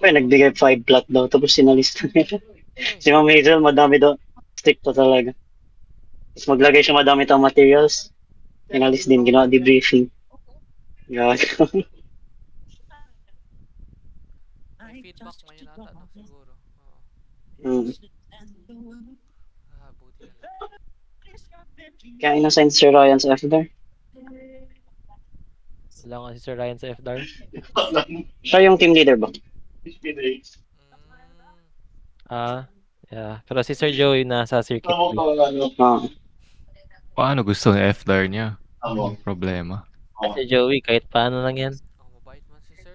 May nagbigay 5 plot daw, tapos sinalista nila. Uy, Si Ma'am Hazel, madami daw. Strict pa talaga. Tapos maglagay siya madami tayong materials. Inalis din, ginawa debriefing. Gawin. may feedback man yun ata, no? Siguro. Oo. Mm. Ah, buti na lang. Kaya inassign si Sir Ryan sa FDR. Wala nga si Sir Ryan sa FDAR. Siya yung team leader ba? Mm. Ah, yeah. Pero si Sir Joey nasa Circuit B. Ah, Paano gusto ng FDAR niya? Yung problema. Si Joey, kahit paano lang yan. Oh, mabait man si sir.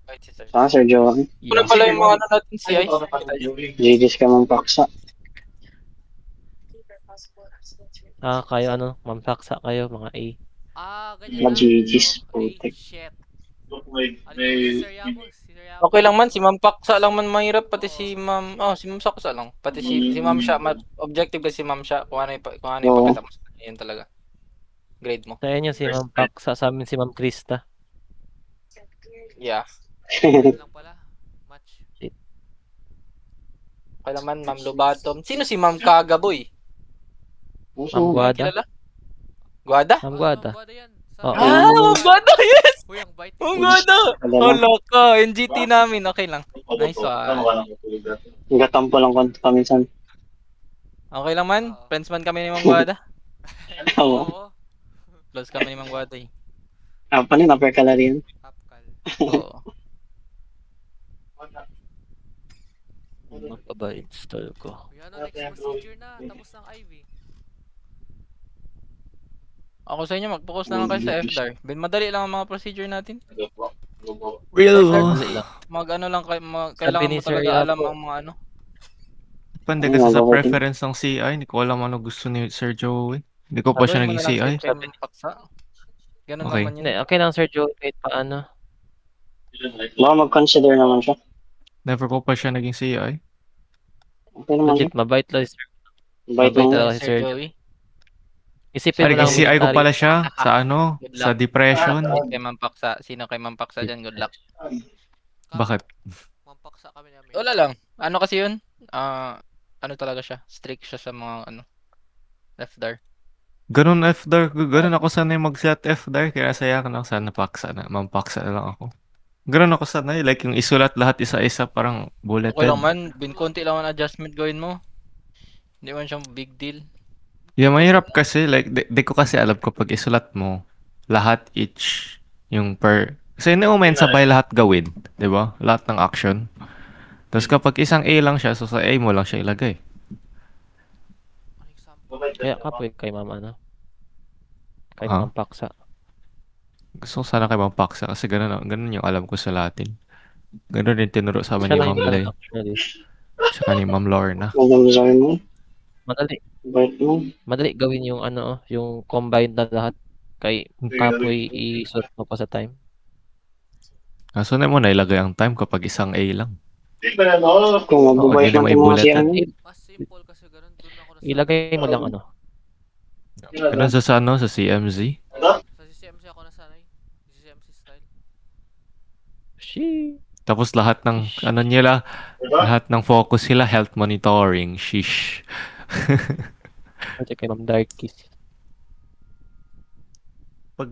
Kahit si Sir. Sir Joey. Ano Yeah. pala yung mga ano natin, CI? GG's ka mong paksa. Ah, kayo ano, Ma'am Saksa kayo, mga A. Ah, ganyan na. Mag-GG's. So, ay, shit. Alito mo si Sir Yabos. Si Sir Yabos. Okay lang man, si Ma'am Paksa lang man mahirap, pati Oo. si Ma'am, si Ma'am Saksa lang. Pati si Ma'am Sha, objective kasi si Ma'am Sha, kung ano Oo. ipakita mo sa kanya, yun talaga. Grade mo. Sa inyo si Ma'am Paksa, sa amin si Ma'am Krista. Yeah. Ayun lang pala. Match. Okay naman, Ma'am Lobatom. Sino si Ma'am Kagaboy? Ma'am May Guada. kilala? Guada? Ma'am Ah, Guada. Ma'am Guada yan. Sa Oo. Ma'am Guada, yes! Uy, ang bait Ma'am ni Guada! Wala Hala ka, NGT namin, okay lang. Nice one. Gatampo lang paminsan. Okay lang man, Oo. friends man kami ni Ma'am Guada. Oo. Oo. Close kami ni Ma'am Guada eh. Apa na, upper ka na rin. Tapkal. Oo. Magpaba-install ko. Uy, ano, next procedure na. Tapos ng IV. Ako sa inyo, mag-focus na lang kayo sa FDAR. Madali lang ang mga procedure natin. Real FDAR, Madali lang. mag-ano lang, Sabi kailangan ni mo Sir talaga alam Yapo, ang mga ano. Depende Ano kasi sa gagawin? preference ng CI. Hindi ko alam ano gusto ni Sir Joey. Hindi ko pa siya Gawin mo naging na lang CI. kay Ma'am Paksa. Ganun lang Okay. man yun. hindi, okay lang Sir Joey, kahit paano. Baka mag-consider naman siya. Never ko pa siya naging CI. Okay naman siya. Legit, mabait lang si Sir. Bait Mabait lang. talaga Yes, si Sir Sir Joey. Joey. Isipin mo Naging lang CI ko military. pala siya sa ano? Good Sa luck. depression. Kay Ma'am Paksa. Sino kay Ma'am Paksa dyan? Good luck. Bakit? Mampaksa kami namin. Wala lang. Ano kasi yun? Ano talaga siya? Strict siya sa mga ano. FDAR. Ganun FDAR. Ganun ako sanay mag-set FDAR. Kaya saya ko lang sana paksa na. Mampaksa na lang ako. Ganun ako sanay. Like yung isulat lahat isa-isa parang Okay bulleted. lang man. Konti lang man adjustment gawin mo. Hindi man siyang big deal. Yeah, mahirap kasi. Like, di ko kasi alam kapag isulat mo lahat each yung per... Kasi hindi mo man sabay lahat gawin. Di ba? Lahat ng action. Tapos kapag isang A lang siya, so sa A mo lang siya ilagay. Ano example? Kaya kapoy kay Ma'am ano, kay Ha? Ma'am Paksa. Gusto ko sana kay Ma'am Paksa kasi ganun yung alam ko sa Latin. Ganun din tinuro sa amin Siya ni lang Ma'am yung ano, Lay. actually. Tsaka ni Ma'am Lorna. Mag-design mo. Madali. Bait mo. Madali gawin yung ano, yung combined na lahat. Kay kapoy isuot mo pa sa time. Kaso na mo na ilagay ang time kapag isang A lang. Kung Oo, mababait hindi man mo itong mga siya i-bulleted. mo. Mas simple kasi ganun. Doon ako nasanay. Ilagay mo lang ano. Ganun sa ano, sa CMZ. Sa CCMC ako nasanay. CCMC style. Sheesh. Tapos lahat ng ano nila, lahat ng focus sila health monitoring. Sheesh. At kay Ma'am Darkies. Pag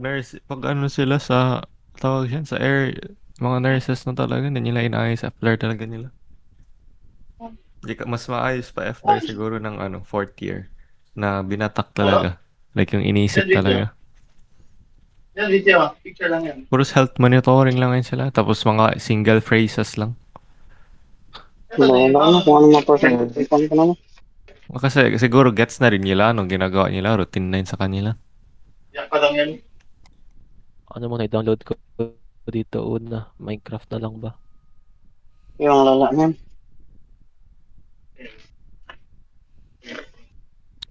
ano sila sa tawag siya sa air, mga nurses na talaga, hindi nila inaayos FLAR talaga nila. Mas maayos pa FLAR siguro ng ano, fourth year na binatak talaga. Like yung inisip talaga. Puros health monitoring lang yun sila. Tapos mga single phrases lang. Wala na, kung ano ma-perfect. Ipon ko naman. Kasi siguro gets na rin nila anong ginagawa nila. Routine na yun sa kanila. Ano mo na-download ko dito una? Minecraft na lang ba? Yung lala niyan.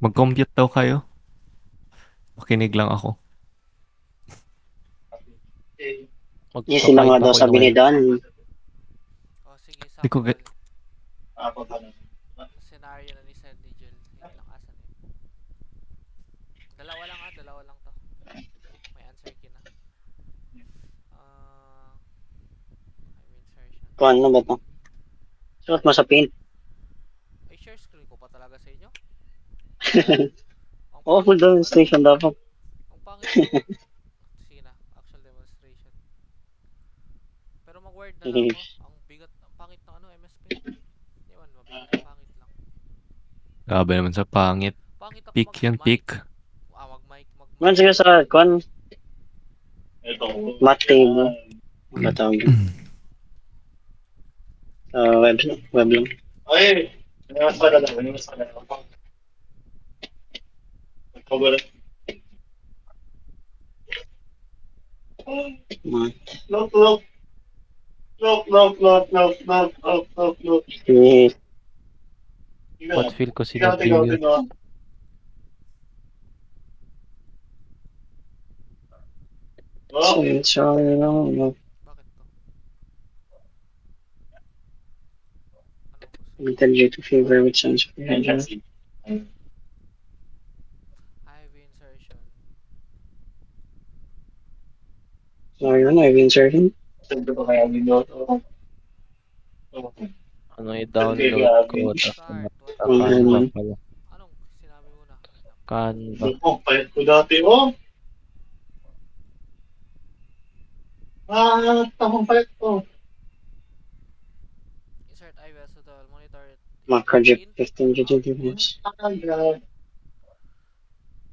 Mag-compute daw kayo. Makinig lang ako. Easy lang nga Magpapahid daw ako sabi ni ngayon. Dan. O sige, Di ko sample. get. Scenario na ni Sandy Jel. Wait lang, asan yun? Dalawa lang dalawa lang to. May answer key na. Ah, Kung ano ba to? Suot mo sa paint. Ay, share screen ko pa talaga sa inyo. Ang Oo, full pangit- demonstration dapat. Ang pangit ng... Sige na, actual demonstration. Pero mag-word na lang ako. Ang bigat, ang pangit ng ano, MS Paint. Hindi man, mabigat, pangit lang. Grabe naman sa pangit. Pangit ako Peak yan, mag-mic. peak. Mag-mic. Man, sige sa kwan. Math table. Ano ba tawag yun? Web lang. Ay, mas pala lang, mas pala lang. Math. Look, look, look, look, look, look, look, look, look, look. Eh, What feel ko Ikaw, sinabi ikaw, yun. ikaw. Oh, sorry lang. Bakit to? Ano po? Little J to favor with sense of pleasure. IV insertion. Sorry, ano, I've inserted. send ko pa kaya minuto. Ano i-download ko. Tapos Start. What? sa Canva pala. Anong sinabi mo na? Canva. Oh, payat ko dati, oh. Tamang payat ko. Insert IV as total. Monitor it. Mac project 15 GTDs.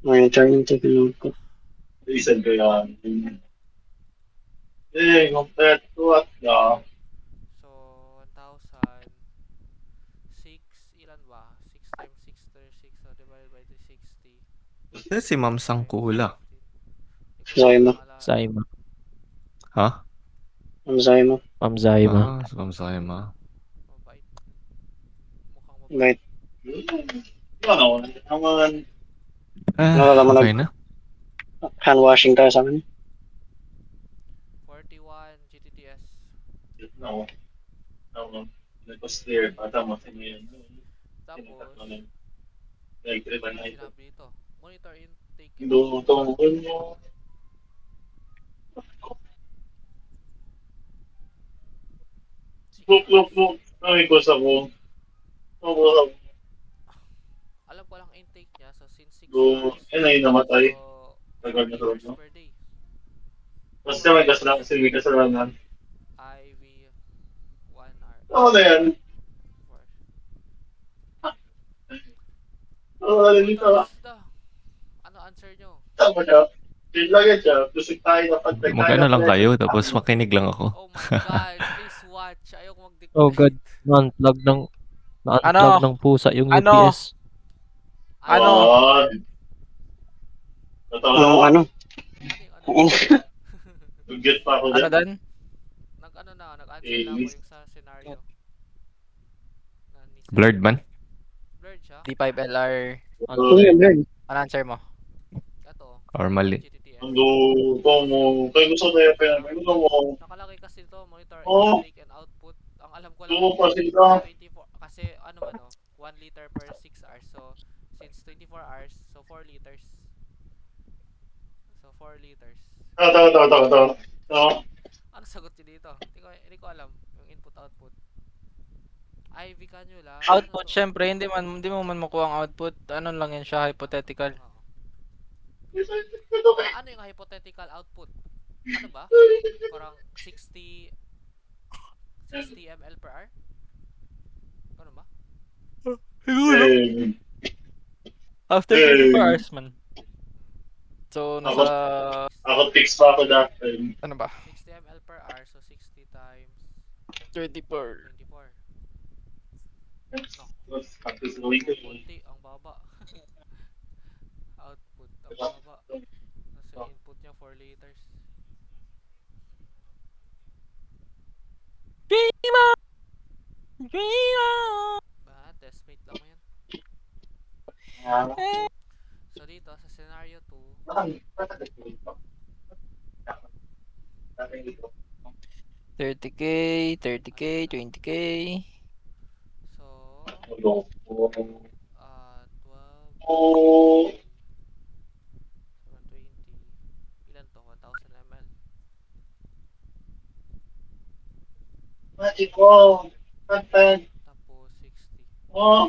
Monitor intake ng notebook. Isend ko yan. Eh, komplet ko at na. So, 1,006. Ilan ba? 6 times 6 times 6. So, divided by 360. Kasi si Ma'am Sangkula. Zaima. Zaima. Ha? Ang Zaima. Ma'am Zaima. Ah, Ma'am Zaima. Mabait. Mukhang mabait. Right. Ano, naman. Nalalaman Okay na. Hand washing tayo sa akin. 41 GTTS. No. No. It was clear. Tama sa inyo yun. Tapos, Like, tripan na ito. sinabi dito. Monitor intake. Dutong mo. Look. Ay, ko sa ko. Oh, Alam ko lang intake niya. So, since 6 go. hours. Eh, na yun namatay. So, Tagal na 4 liters to, no? per day. Basta may kasalanan. IV 1 hour. Oo na yan. 4. Oo, alam nito. Ano answer nyo? Tama siya. Yun lang yan siya. Lusig tayo na pag Mag-ano lang kayo, tapos makinig lang ako. Oh my god, please watch. Ayoko mag-decline. Oh god. Na-unplug Ano? ng pusa yung Ano? UPS. Ano? Ano? Ano? Get pa ako Ano dyan. Dan? Nag-ano na, nag-answer na ako yung sa scenario. Blurred man? Blurred siya? D5LR. Ano yun, Brad? Ano answer mo? Ito. Or mali. GTTS. Ang luto mo. Kaya gusto tayo pa yan. Gusto mo. Nakalagay kasi ito, monitor Oh. intake and output. Ang alam ko lang, Gusto mo pa sila. 24, kasi ano man 1 liter per 6 hours. So, since 24 hours, so 4 liters. So, 4 liters. Tawa. Ano sagot niyo dito? Hindi ko alam. Yung input-output. IV cannula. Output, ano to? syempre, hindi mo man makuha ang output. Ano lang yan siya, hypothetical. Oo. Ano yung hypothetical output? Ano ba? Parang 60 ml per hour? Ano ba? Eh, After Eh. 24 hours man. So, nasa... ako fix pa ako dati. Ano ba? 60 ml per hour, so 60 times 24. 24. Tapos gawin ko yun. Kunti, ang baba. Output, ang baba. Tapos yung input niya 4 liters. Testmate lang yan. So dito, sa scenario 2, 30k, 20k. so, 12, Oh, 720, ilan to? 1,000 ml. Magic wall. Content. Tapos 60. Oh.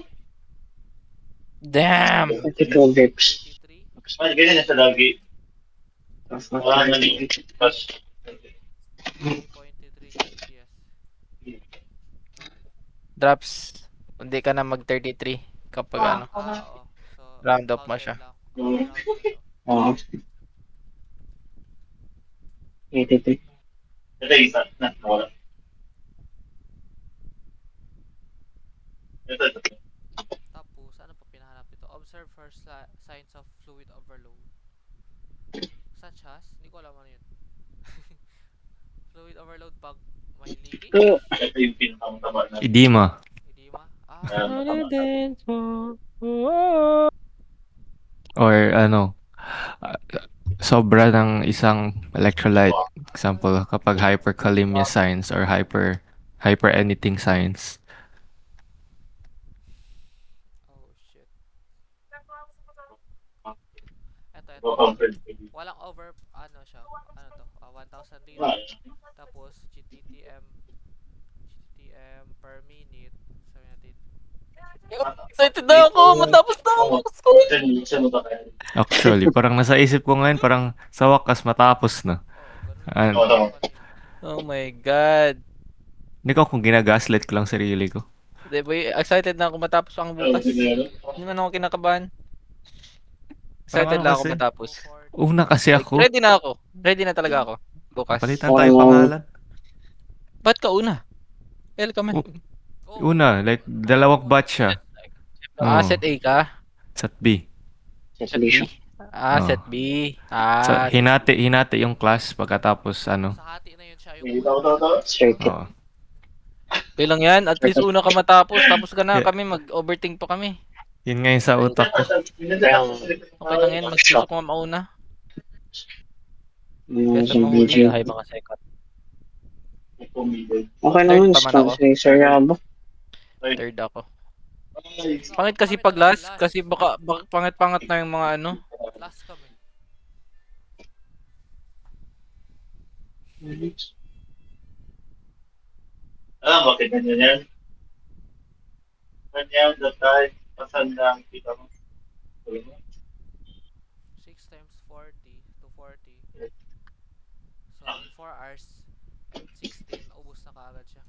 Damn! 32 grips. 33. Ay, ganyan na siya lagi. Wala na ni Bash. 23 GPS. Drops. Hindi ka na mag 33 kapag ano. Oo. So, Round up mo counted siya. lang. Oo, round mo siya. Oo. 83. Ito isa na. Wala. Ito. Tapos, ano pa pinahanap ito? Observe first signs of fluid overload. Such as, hindi ko alam ano yun. Fluid overload pag may leakage? Ito yung pinakamataba na. Edema. Edema? Or ano, ah, sobra ng isang electrolyte. Example, kapag hyperkalemia signs or hyper anything signs. Oh, shit. Ito. Walang over, ano siya, ano to, 1,000 liter. Tapos, GTTM per minute. Sabi natin. Excited na ako! Matapos na ako! Siya mo ba kaya? Actually, parang nasa isip ko ngayon, parang sa wakas matapos na. Oo, ganun. Ano? Oo. Oh my God! Hindi ko kung ginagaslit ko lang sarili ko. Di ba, excited na ako matapos ang bukas. Hindi man ako kinakabahan. Excited Parang lang ano ako kasi? matapos. Una kasi Like, ako. ready na ako. Ready na talaga ako. Bukas. Palitan tayo pangalan. Ba't ka una? L ka man. Una, like, dalawang batch siya. Oo. Set A ka? Set B. Set B? Oh. Set B. So, hinati yung class pagkatapos ano. Sa hati na yun siya Circuit. Oo. Bilang yan, at least una ka matapos. Tapos ka na kami, mag-overthink pa kami. Yun nga yung sa utak ko. Okay lang yan, mas gusto ko mauna. Kesa Sa mahuli. video. Hay mga second. Okay naman, Third pa man ako. Sir Yabo. Third ako. Pangit kasi pag last, kasi baka pangit-pangit na yung mga ano. Last kami. Alam, bakit ganyan yan? Ganyan, datay, pasan lang, kita mo. 6 times 40 to 40. So, in 4 hours, 16, ubos na kaagad siya.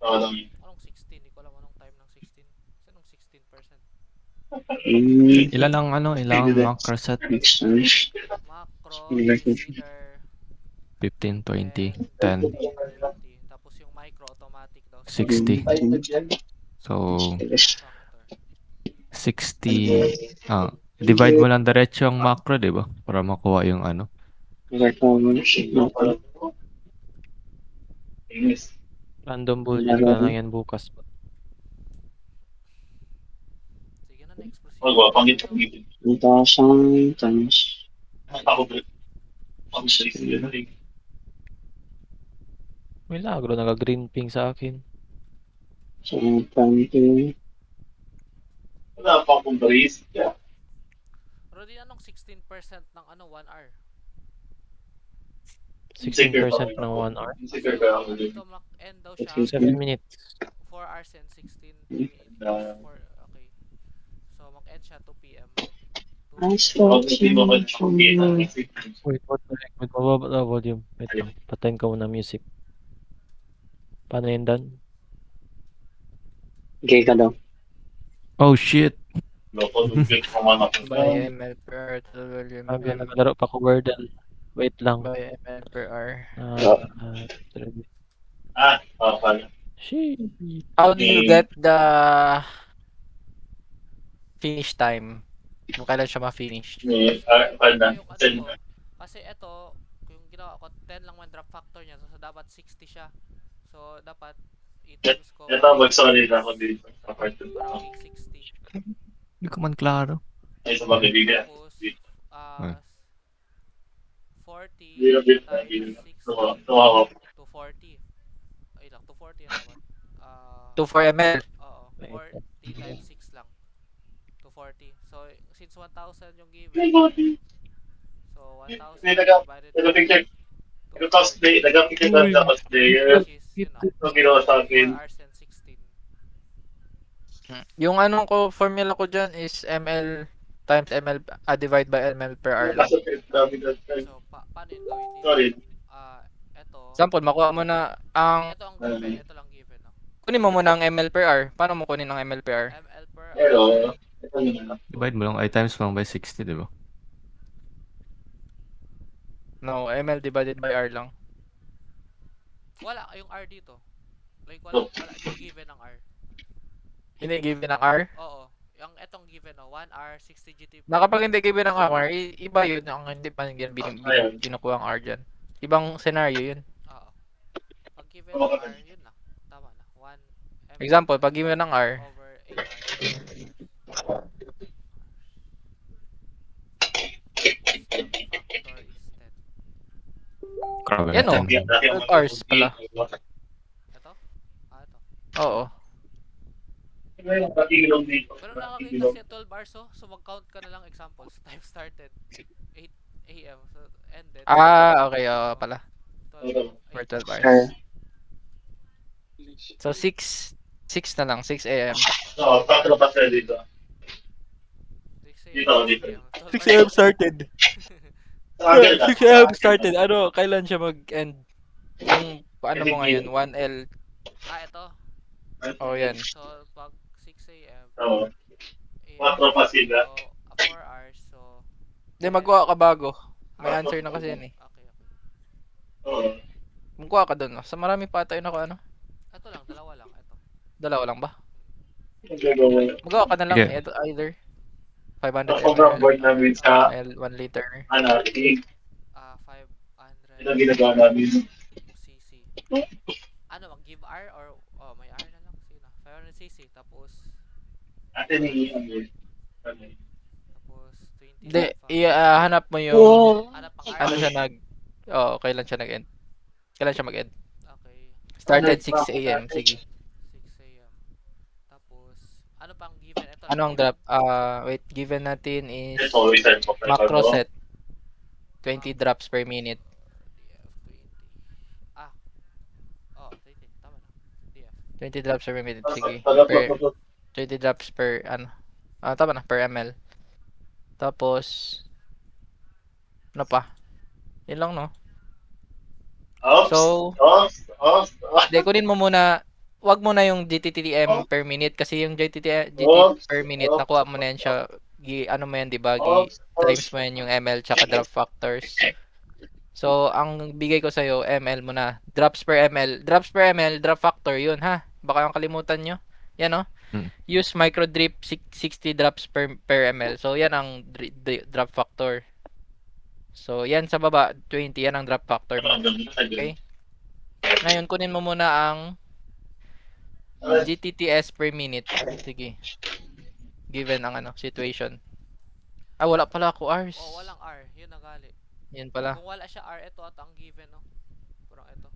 Oo lang yun. Anong 16? Hindi ko alam anong time ng 16. Kasi anong 16%? Ilang macro set? Macro, Consider. consider 15, 20, 10, 10, 20. Tapos yung micro, automatic daw. 60. So, Factor. 60. Divide mo lang diretso ang macro, di ba? Para makuha yung ano. English. Random bullshit ka lang yan bukas. Sige na, next proceed. Magwapangit. 1,000 times. Ako ba? Ang size nila na rin. Milagro, naka-green ping sa akin. So, 20. Wala pa akong brace. Yeah. Rodin, anong 16% ng ano 1 hour? 16% ng 1 hour. Insecure ka ako din. Dito end daw siya 7 minutes. 4 hours and 16 minutes. Okay. So mag-end siya 2 PM. 2 Nice PM. one. Pag hindi mo ba nakikita, Wait, mababa na volume. Wait lang, patayin ko muna music. Paano yun done? Gay ka daw. Oh shit! loko, lupit pa man ako. By ml per hour to volume. Sabi na naglaro pa ko Wordle. Wait lang. By ml per hour. Pala. Sheesh. How do you get the finish time? Kung kailan siya ma-finish? Pala. Yung ano ko, kasi ito, yung ginawa ko, 10 lang man drop factor niya. So dapat 60 siya. So dapat i-times ko. Ito, mag-solid ako dito. Sa part 2. Para maging 60. Hindi ko man klaro. Ay, sa mga bibigyan. Tapos, Ah. 40 Hindi na times 60 Tumawa. to 40. Ay lang, to 40 na naman. 2 ml. Oo, 40 times 6 lang. To 40. So, since 1,000 yung given, so 1,000 divided by Ito picture. Yung cosplay, nag-application ka sa cosplayer. which is, you know, Ang ginawa sa 4 akin. hours and 16. Yung anong ko, formula ko dyan is ML times ML, divide by ML per hour lang. Kaso, grabe na tayo. So, paano yung gawin dito? Sorry. Ito, Example, makuha mo na ang, ito ang given, ito lang given, no? kunin mo muna ang ML per hour. Paano mo kunin ang ML per hour? ML per Pero, hour, ito yun na lang. Divide mo lang, ay times mo lang by 60, di ba? No, ML divided by R lang. wala yung R dito. Like, wala, hindi given ang R. Hindi given ang R. Oo, yung etong given, no? 1 hour, 60 GT. Kapag hindi given ang R, iba yun. Ang hindi pa kinukuha ang R dyan. Ibang scenario yun. Oo. Pag given ang R, yun na. Tama na. 1 Example, pag given ng R, over 8 hours. Factor is 10. Grabe Yan, na oh. 10. 12 hours pala. Ito? Ito. Oo. Ngayon, patigilong dito. Pero nakakita siya 12 hours, oh. So mag-count ka na lang examples. Time started 8 a.m. So ended. Okay, pala. 12, For 8. 12 hours. So 6 na lang, 6 a.m. Oo, 4 pa sila dito. 6 Dito, dito. 6 a.m. started. Agad na. 6 a.m. started. Ano, kailan siya mag-end? Yung, ano mo ngayon, 1L. Ito. Oh, yan. So pag 6 a.m. Oo. 4 pa sila. So 4 hours. So Hindi, magkuha ka bago. May answer na kasi yan eh. okay. Oo. Magkuha ka doon. Sa marami pa tayo na ano. Ito lang, dalawa lang. Ito. Dalawa lang ba? Ang gagawin. Magkuha ka na lang. Sige. Either 500 Sobrang board ml, namin sa, 1 liter. ig. 500 Yun ang ginagawa namin. cc. Ano, mag-give R or may R na lang. Sige na. 500 cc tapos Atin yung tapos 20. Hindi, hanap mo yung Ano pang R? ano siya kailan siya nag-end. Kailan siya mag-end? Okay. Started 6 a.m. Sige. 6 a.m. Tapos ano pang given? Ito Ano ang drop? Wait, given natin is It's always time for macro set. 20 drops per minute. DF20. 20. Tama na. DF. 20 drops per minute. Sige. Sige. Per 20 drops per ano. Tama na, per ml. Tapos ano pa? Yun lang, no? Oops. So, Oops. hindi, kunin mo muna, wag mo na yung GTTM per minute kasi yung GT per minute, nakuha mo na yan siya, ano mo yan, di ba? Times mo yan yung ML tsaka drop factors. So, ang bigay ko sa'yo, ML mo na. Drops per ML, drop factor, yun ha? Baka yung kalimutan nyo. Yan, no? Use micro drip 60 drops per ml. So, yan ang drop factor. So, yan sa baba, 20. Yan ang drop factor mo. Okay? Ngayon, kunin mo muna ang GTTS per minute. Sige. Given ang situation. Wala pala ako hours. Walang R. Yun nagali. Yan pala. Kung wala siya R, ito at ang given, no? Parang ito.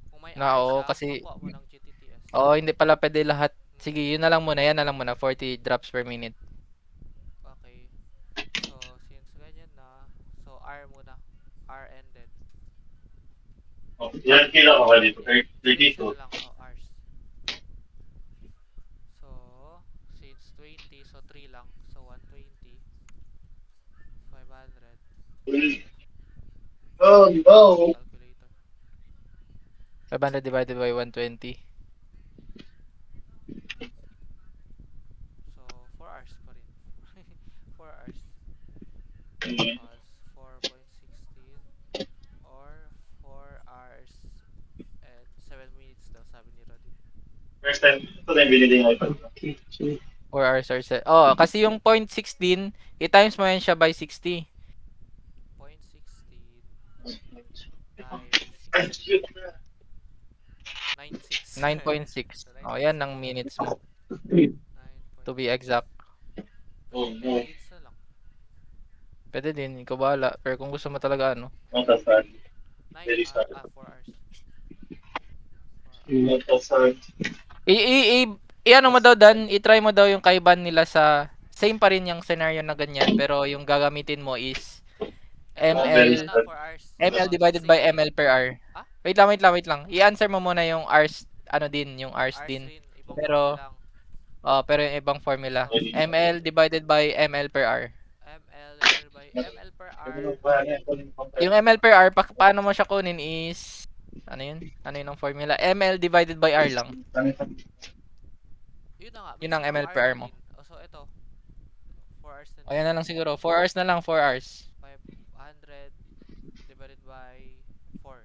Kung may R siya, kasi makuha mo ng GTTS. hindi pala pwede lahat. Sige, yun na lang muna. Yan na lang muna. 40 drops per minute. Okay. So, since ganyan na, so R muna. R ended. Yan kila ko dito. 32. Lang, hours. So, since 20, so 3 lang. So, 120. 500. Oh, no. Calculator. 500 divided by 120. So, 4 hours pa rin. 4 hours. Mm. Plus 4.16 or 4 hours and 7 minutes daw sabi ni Roddy. First time, ito na yung binili ng iPad. 4 hours or set. Kasi yung 0.16, i-times mo yan siya by 60. 0.16 Ay, times shoot. 96. 9.6. Yan ang minutes mo. 9. To be exact. Oh, no. Minutes na lang. Pwede din, ikaw bahala. Pero kung gusto mo talaga, Not as sad. 9, Very sad. 4 hours. Not as sad. Ano mo daw, Dan, i-try mo daw yung kaiban nila sa, same pa rin yung scenario na ganyan, pero yung gagamitin mo is ML Na 4 hours. ML Oo, divided by same. ML per hour. Ah? Wait lang. I-answer mo muna yung hours, ano din, yung hours Hours din. din, ibang Pero, form lang. pero yung ibang formula. ML divided by ML per hour. ML divided by ML per hour. Yung ML per hour, paano mo siya kunin is, ano yun? Ano yun ang formula? ML divided by R lang. Yun na nga, Yun ang minsan ML hour per hour na mo. din. Oh, so ito, 4 hours na O yan na lang siguro. 4 hours na lang, 4 hours. 500 divided by 4.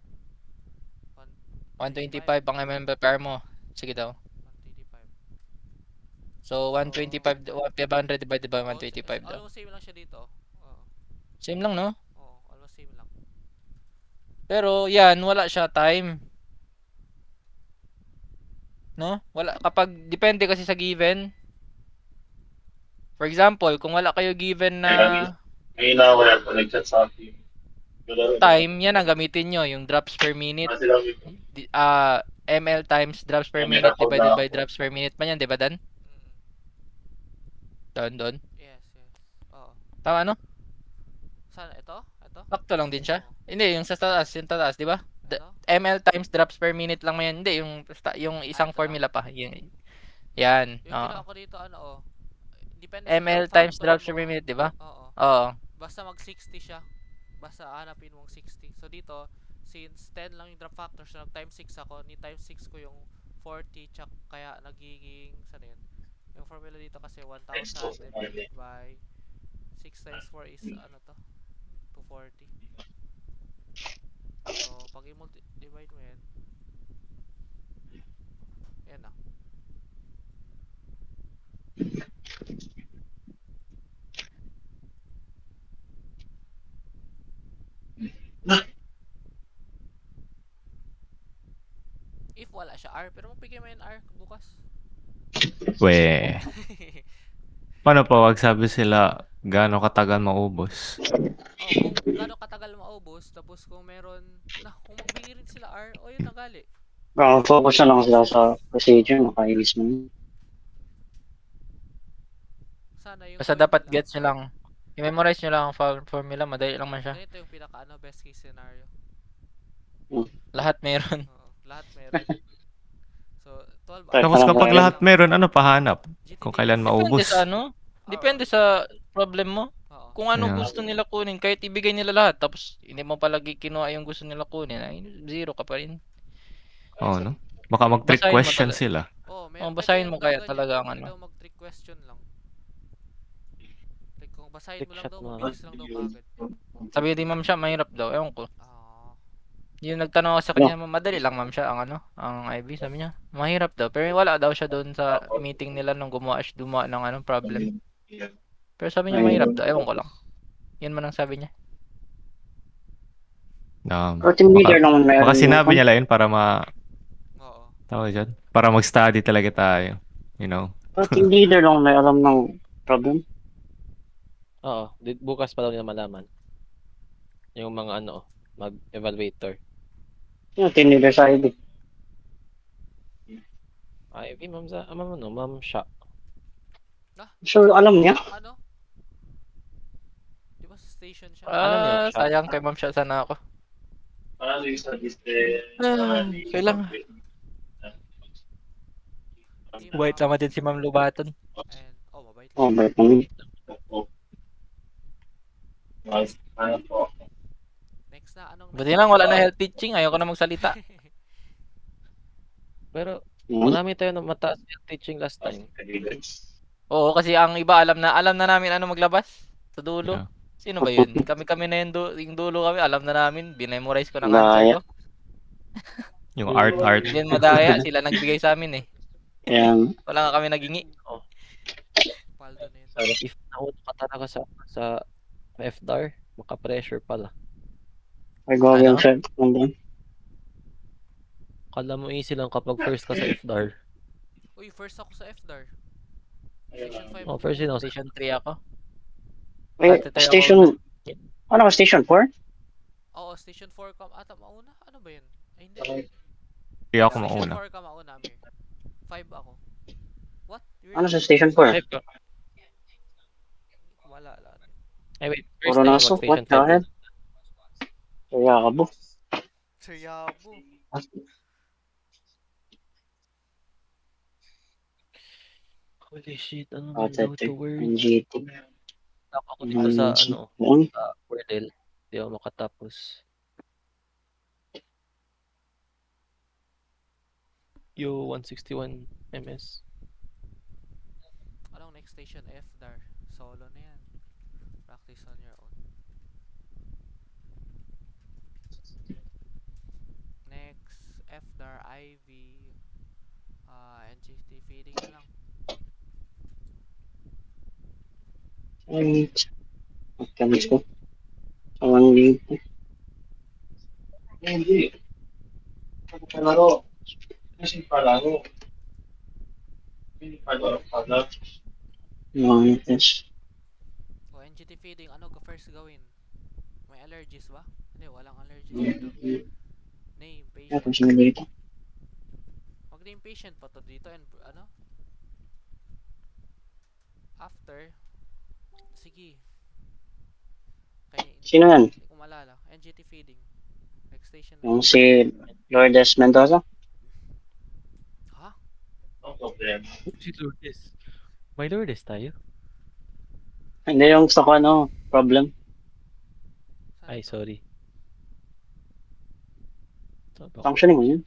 125 ang ML per hour mo. Sige daw. 125. So, 125, 500 divided by Oh, 125 daw. almost same lang siya dito. Oo. Same lang, no? Oo, almost same lang. Pero, yan, wala siya time. No? Wala, kapag, depende kasi sa given. For example, kung wala kayo given na Ngayon na wala pa nag-chat sa akin. time, yan ang gamitin nyo, yung drops per minute. ML times drops per minute divided by drops per minute pa yan, di ba Dan? Doon. Yes. Oo. Tama, no? Saan? Ito? Sakto lang din siya. Hindi, yung sa taas, di ba? Ito? ML times drops per minute lang yan. Hindi, yung isang ito formula pa. Yan. Yung ginawa ko dito, depende ML sa times factor drops mo. per minute, di ba? Oo. Oo. Basta mag 60 siya. Basta hanapin mong 60. So dito, since 10 lang yung drop factor, so nag times 6 ako, ni times 6 ko yung 40, tsak kaya nagiging, saan yun? Yung formula dito kasi 1,000 divided by 6 times 4 is, 240. So, pag i-divide mo yan, yan na. If wala siya R, pero mapigay mo yan R bukas. We. Paano pa wag sabi sila gaano katagal maubos? Oh, kung gaano katagal maubos, tapos kung meron, kung magbigay rin sila R, o yun nagali. Focus na lang sila sa procedure, makainis mo. Sana yung Basta gawin dapat nila. gets nyo lang. I-memorize nyo lang ang formula, madali lang man siya. Ganito yung pinaka best case scenario. Lahat meron. Oo, lahat meron. So, 12 Kahit Tapos parang kapag meron. lahat meron, ano pahanap? GTD. Kung kailan Depende maubos? sa ano? Depende sa problem mo. Oo. Kung ano Yeah. gusto nila kunin, kahit ibigay nila lahat, tapos hindi mo palagi kinuha yung gusto nila kunin, ay zero ka pa rin. Oo, no? Baka mag-trick Basahin mo question talaga. sila. Oh, basahin pwede mo daw kaya ganyan. talaga ang Pwede ano. daw mag-trick question lang. Like, kung basahin Trick mo lang shot daw, mo, mabilis lang daw kagad. Sabi ni Ma'am siya, mahirap daw. Ewan ko. Ah, Yung nagtanong ako sa kanya, madali lang Ma'am siya ang IB, sabi niya. Mahirap daw. Pero wala daw siya doon sa meeting nila nung gumawa ng problem. Pero sabi niya mahirap daw. Ewan ko lang. Yun man ang sabi niya. Pero team leader Baka, naman meron. baka sinabi niya lang yun para oo. tawag dyan? Para mag-study talaga tayo. You know? Pero team leader lang may alam ng problem. Oo, bukas pa daw nila malaman. Yung mga mag-evaluator. Yung team leader sa IB. Ma'am siya. Sure, alam niya. Ano? Di ba sa station siya? Alam niya siya. Sayang kay Ma'am siya sana ako. Paano yung sa Kailangan. White naman din si Ma'am Lubaton. And, mabait Oh, lang. bait naman. Ano po? Next na, anong Buti lang wala na health teaching. Ayoko na magsalita. Pero Hmm? marami tayo na mataas yung teaching last time. Oo, kasi ang iba alam na namin ano maglabas sa dulo. Yeah. Sino ba yun? Kami na yung dulo kami, alam na namin, binemorize ko ng answer Daya. ko. Yung art. Hindi yan madaya, sila nagbigay sa amin eh. Yan. Wala nga kami nagingi. Paldo na yun. If nauna ka talaga sa FDAR, maka-pressure pala. Ay, grabe Ano? yung set. Nandun. Kala mo easy lang kapag first ka sa FDAR. Uy, first ako sa FDAR. Station 5 Oh, first yun ako. Station 3 ako. Ay, Ate, tayo station... Ano ka, station 4? Oo, Station 4 ka ata mauna? Ano ba yun? Ay, hindi. Hindi ako Station mauna. 4 ka mauna, Amir. 5 ako. What? Ano sa station 4? Five ka. Wala. Ay, wait. First Puro na naso. mag-station What the hell? 5. Yabo. Sir Yabo. Holy shit, ano Oh, man daw to Tether. word? NGT. Tap ako dito sa NG. ano, Ano? sa Wordle. Hindi ako makatapos. Yo, 161 ms. Anong next station? FDAR. Solo na yan. Practice on your own. Next, FDAR, IV, NGT feeding na lang. Ay, magkamis ko. Awang link. Hindi. Ako palaro. Kasi palaro. Hindi palaro pala. Mga test. O, NGT feeding, ano ka first gawin? May allergies ba? Hindi, walang allergies dito. Name, patient. Tapos na dito. Mag-name patient pa to dito and ano? After, sige. Sino yan? Hindi ko malala. NGT feeding. Next station na Yung yun. si Lourdes Mendoza? Ha? Ang problema. Si Lourdes. May Lourdes tayo? Hindi yung gusto ko ano, problem. Saan Ay, ito? sorry. Saan ba ako? Functioning mo yun?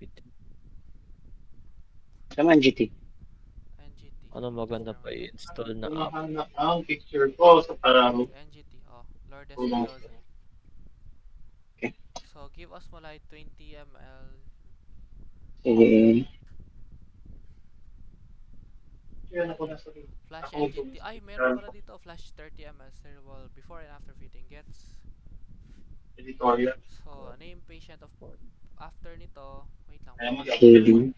Tama NGT. NGT. Ano maganda pa i-install na app? Nahanap ang picture ko sa parang NGT, oh. Lourdes Tulong. Mendoza. Okay. So, give us mo like 20 ml. Sige. yun ako nasa Flash Ako NGT. ito. Ay, meron pala dito. Flash 30 ml sterile before and after feeding gets. editorial. So, name patient of after nito. Wait lang. Kaya Healing.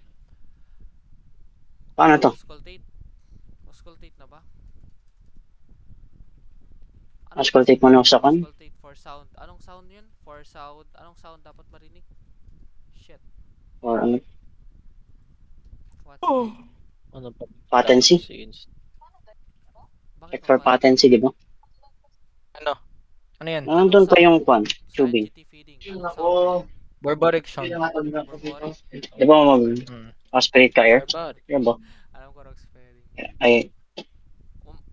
Paano to? Auscultate. Auscultate na ba? Auscultate mo na sa kan? Auscultate for sound. Anong sound yun? For sound. Anong sound dapat marinig? Shit. Or ano? What's Ano pa? Patency? Bakit Check for patency, di ba? Ano? Ano yan? Nandun pa yung kwan, Sa tubing. NGT feeding. Yun Anong ako. sound? Barbaric Hindi sound. na matanda ko dito. Di ba mag-aspirate ka air? Barbaric. Di ba? Alam ko rock spelling. Ay,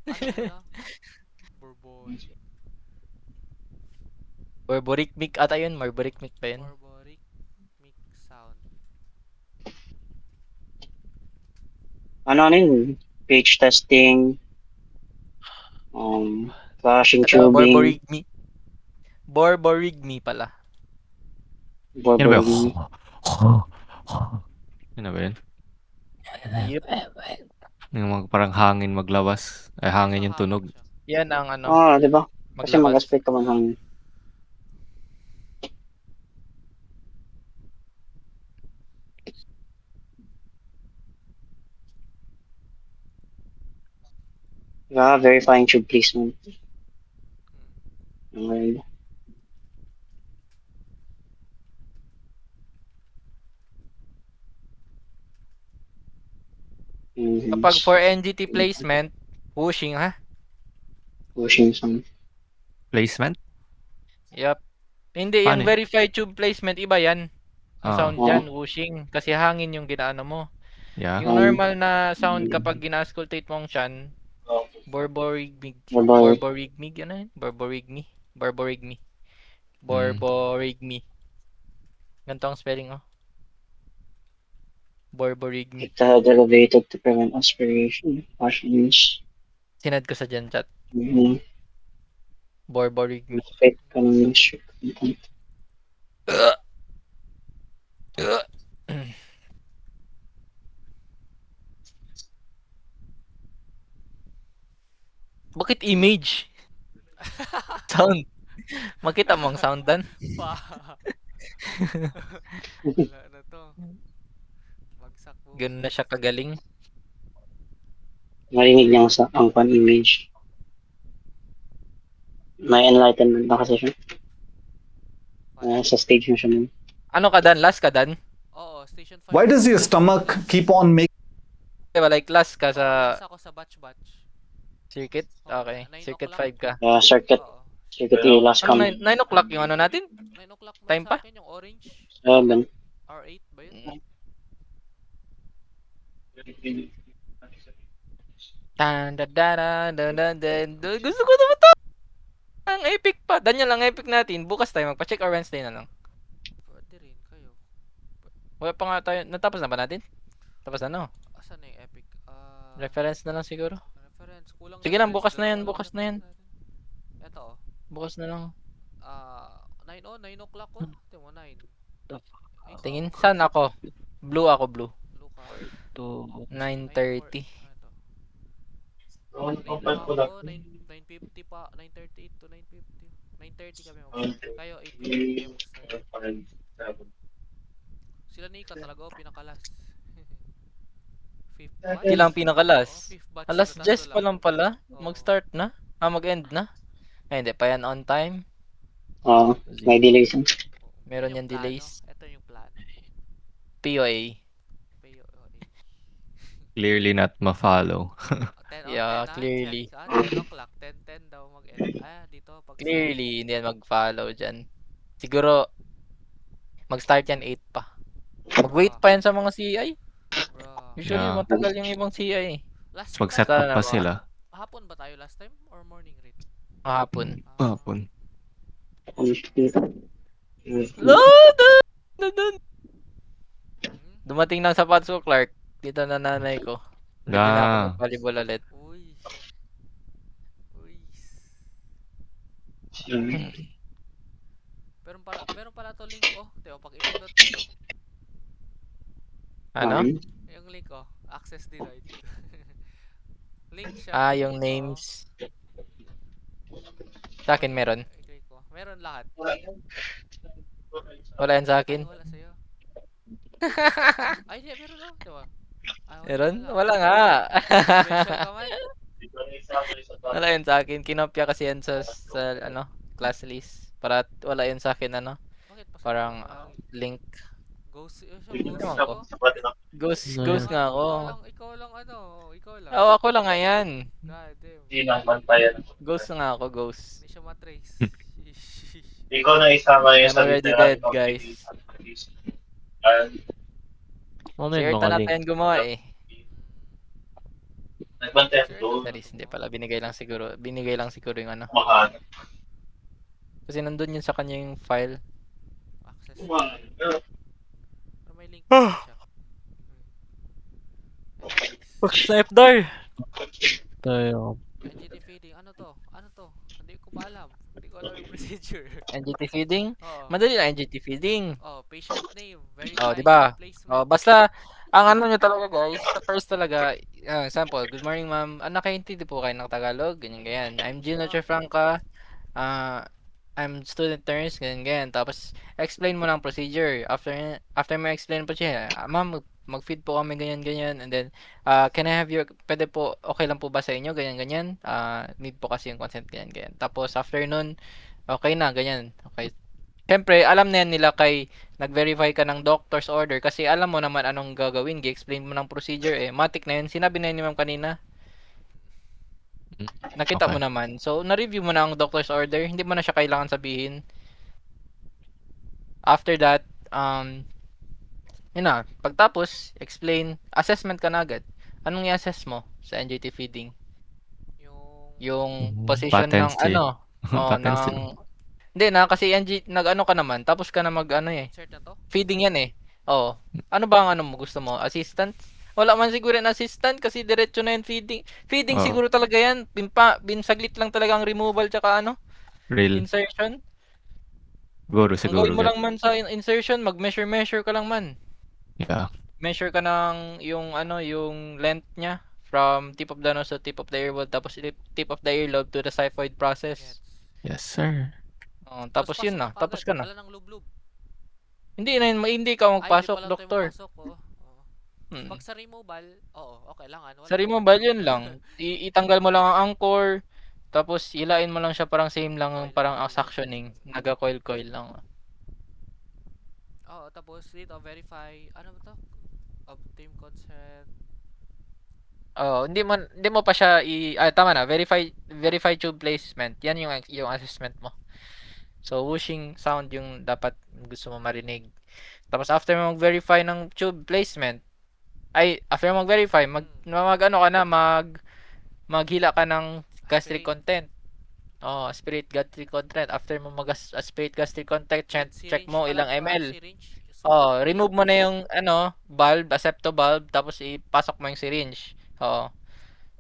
Ano na? Bourbon. Barbaric ata yun. Barbaric pa yun. Barbaric mic sound. ano yun? Page testing. Flashing tubing. Borborygmi pala. Yan ba? Borbori. Yan ba yun? Yep. Yung parang hangin maglabas. Ay, hangin yung tunog. Yan ang ano. Di ba? Kasi Maglabas. mag-aspirate ka man hangin. Verifying tube placement. Okay. Kapag for NGT placement, pushing ha? Pushing some. Placement? Yup. Hindi, Paano yung verified tube placement, iba yan. Ang Ah. sound dyan, whooshing. Kasi hangin yung ginaano mo. Yeah. Yung normal na sound kapag gina-auscultate mo ang chan, borborygmi. Borbori. Borborygmi, ano yun? Borborygmi. Borborygmi. Hmm. Borborygmi. Ganito ang spelling, oh. Borborygmi. It had elevated to prevent aspiration. Washings. Sinad ko sa dyan chat. Borborygmi. Fake connection. Bakit image? Sound. Makita mo ang sound dan? Pa. Wala na to. Bagsak po. Ganun na siya kagaling. Marinig niya sa ang pan image. May enlightenment na kasi siya. Sa stage na siya nun. Ano ka dan? Last ka dan? Oo, station 5. Why does your stomach keep on making Diba like last ka sa Last ako sa batch. circuit? Okay. 9 Circuit o'clock. 5 ka. Circuit. Oo. Circuit A last Ano, come. 9 o'clock yung ano natin? 9 o'clock clock mo Time sa pa? akin, yung orange. Gan. R8 ba yun? Mm. Tan, da, da, da, da, da, da, da. Gusto ko naman to. Ang epic pa. Daniel, ang epic natin. Bukas tayo magpa-check or Wednesday na lang. Pwede rin kayo. Wala pa nga tayo. Natapos na ba natin? Tapos na, no? Asan na yung epic? Reference na lang siguro. Reference. Kulang Sige lang, bukas na yan, bukas na yan. Ito oh. Bukas na lang. 9 o'clock oh. Tingnan mo 9. The Tingin, saan ako? Blue ako, blue. Blue ka. To 9:30. Late lang ako, 9:50 pa, 9:38 to 9:50. 9:30 kami mag-start. Kayo 8:50 kami mag-start. Sila Nika talaga oh, pinakalas. Fifth batch? Ilang pinakalas? Oo, fifth batch Alas sila, 10 tatlo pa lang pala. Oo. Mag-start na. Mag-end na. Ay, hindi pa yan on time. May delays. Meron Yung yan plano. delays. Ito yung plan. POA. Clearly not ma-follow. 10 Yeah, 10 clearly. 10 o'clock, 10 daw mag-end. Dito pag Clearly, hindi yan mag-follow dyan. Siguro, mag-start yan 8 pa. Mag-wait pa yan sa mga CI. Bro. Usually, Yeah. matagal yung ibang CI. Last Mag-set time, up pa Sana sila. hapon ba tayo last time or morning rin? Hapon. Hapon. Dumating ng sapatos ko, Clark. Dito na nanay ko. Hindi na ako mag-volleyball ulit. Uy. Meron pala to link oh. Teo, pag ipindot mo. Ano? Yung link oh. Access denied. Link siya. Yung names. Sa akin meron. I-click ko. Meron lahat. Wala yan sa akin. Wala sa'yo. Ay, di, meron oh. Diba? Meron? Wala nga. Special ka man. Wala yun sa akin. Kinopya kasi yan sa class list. Para wala yun sa akin, Bakit pa parang link. Ghost siya, Ewan ghost ko. ako. Ghost nga ako. Ikaw lang ikaw lang. Oo, ako lang nga yan. God damn. Hindi lang bantayan. Ghost nga ako, ghost. Hindi siya matrace. Ikaw na isama yung I'm already dead, guys. ano Si yung Erta mga na link? tayo gumawa eh. Nagbantayan doon. Charis, hindi pala. Binigay lang siguro yung ano. Mahal. Kasi nandun yun sa kanya yung file. Access. Pero may link pa siya. Snipe door! Tayo. NGT feeding. Ano to? Hindi ko pa alam. Hindi ko alam yung procedure. NGT feeding? Oo. Madali lang NGT feeding. Patient name. Oh, di ba? Placement. Basta, ang ano nyo talaga guys, sa first talaga, example, good morning ma'am, nakaintindi po kayo ng Tagalog, ganyan. I'm Gino Franca, I'm student nurse, ganyan. Tapos, explain mo ng procedure. After mo explain po siya, ma'am, mag-feed po kami, ganyan. And then, can I have pwede po, okay lang po ba sa inyo, ganyan. Need po kasi yung consent, ganyan. Tapos, after nun, okay na, ganyan. Okay. Siyempre, alam na yan nila kay nag-verify ka ng doctor's order kasi alam mo naman anong gagawin, gi-explain mo ng procedure matik na yun. Sinabi na yun ni ma'am kanina. Nakita mo Okay. naman. So, na-review mo na ang doctor's order. Hindi mo na siya kailangan sabihin. After that, yun na. Pagtapos, explain. Assessment ka na agad. Anong i-assess mo sa NJT feeding? Yung position ng Patency. Patency. Hindi na, kasi nag-ano ka naman. Tapos ka na Insert na to? feeding yan Oo. Ano ba ang mo? Gusto mo? Assistant? Wala man siguro yung assistant kasi diretso na yung feeding. Feeding Oo. siguro talaga yan. Binsaglit lang talaga ang removal tsaka Real. insertion. Siguro, Ang siguro. gawin mo lang man sa insertion, mag-measure ka lang man. Yeah. Measure ka ng yung length niya from tip of the nose to tip of the earlobe tapos tip of the earlobe to the xiphoid process. Yes, sir. Tapos yun na. Tapos ka na. Wala nang lub-lub. Hindi ka magpasok, Ay, hindi pala tayo doktor. magpasok, Hmm. Pag sa removal, okay lang. Sa removal yun lang. Itanggal mo lang ang anchor, tapos ilain mo lang siya parang same lang, parang suctioning. Naga-coil-coil lang. Tapos dito, verify, ano ba to? Obtain consent. Hindi mo pa siya tama na, verify tube placement. Yan yung assessment mo. So, whooshing sound yung dapat gusto mo marinig. Tapos, after mo mag-verify ng tube placement, after mo mag-verify, ano ka na, maghila ka ng gastric Aspirate. content. Oh, aspirate gastric content. After mo mag-aspirate gastric content, check Syringe mo pala ilang to, ml. syringe. Oh, remove mo na yung valve, accepto valve, tapos ipasok mo yung syringe. Oo.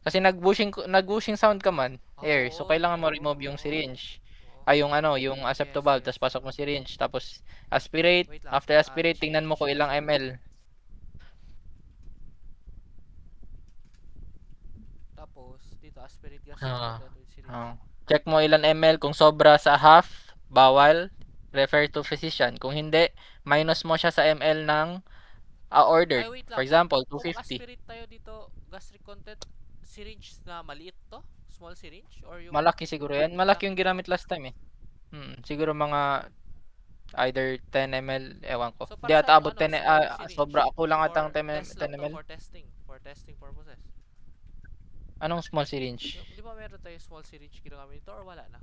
Kasi nag-whooshing sound ka man, air. So Oo, kailangan mo oo, remove yung oo, syringe. oo. Ay yung yung accepto Yes, valve, yes. tapos pasok mo syringe, tapos aspirate. Wait lang. After aspirate, tingnan mo Change. kung ilang ml. Tapos, dito, aspirate gastric Ah. content with syringe. Oh. Check mo ilan ml. Kung sobra sa half, bawal. Refer to physician. Kung hindi, minus mo siya sa ml ng ordered. Ay, wait lang. For example, Kung 250. aspirate tayo dito, gastric content, syringe na maliit to? Small syringe? Or yung... Malaki siguro yan. Malaki yung ginamit last time eh. Siguro mga either 10 ml, ewan ko. So, Di para ata saan abot yung 10, small syringe? sobra. Kulang For atang 10, test lang 10 to, ml. for testing purposes. Anong small syringe? Di ba meron tayo small syringe ginagamit ito or wala na?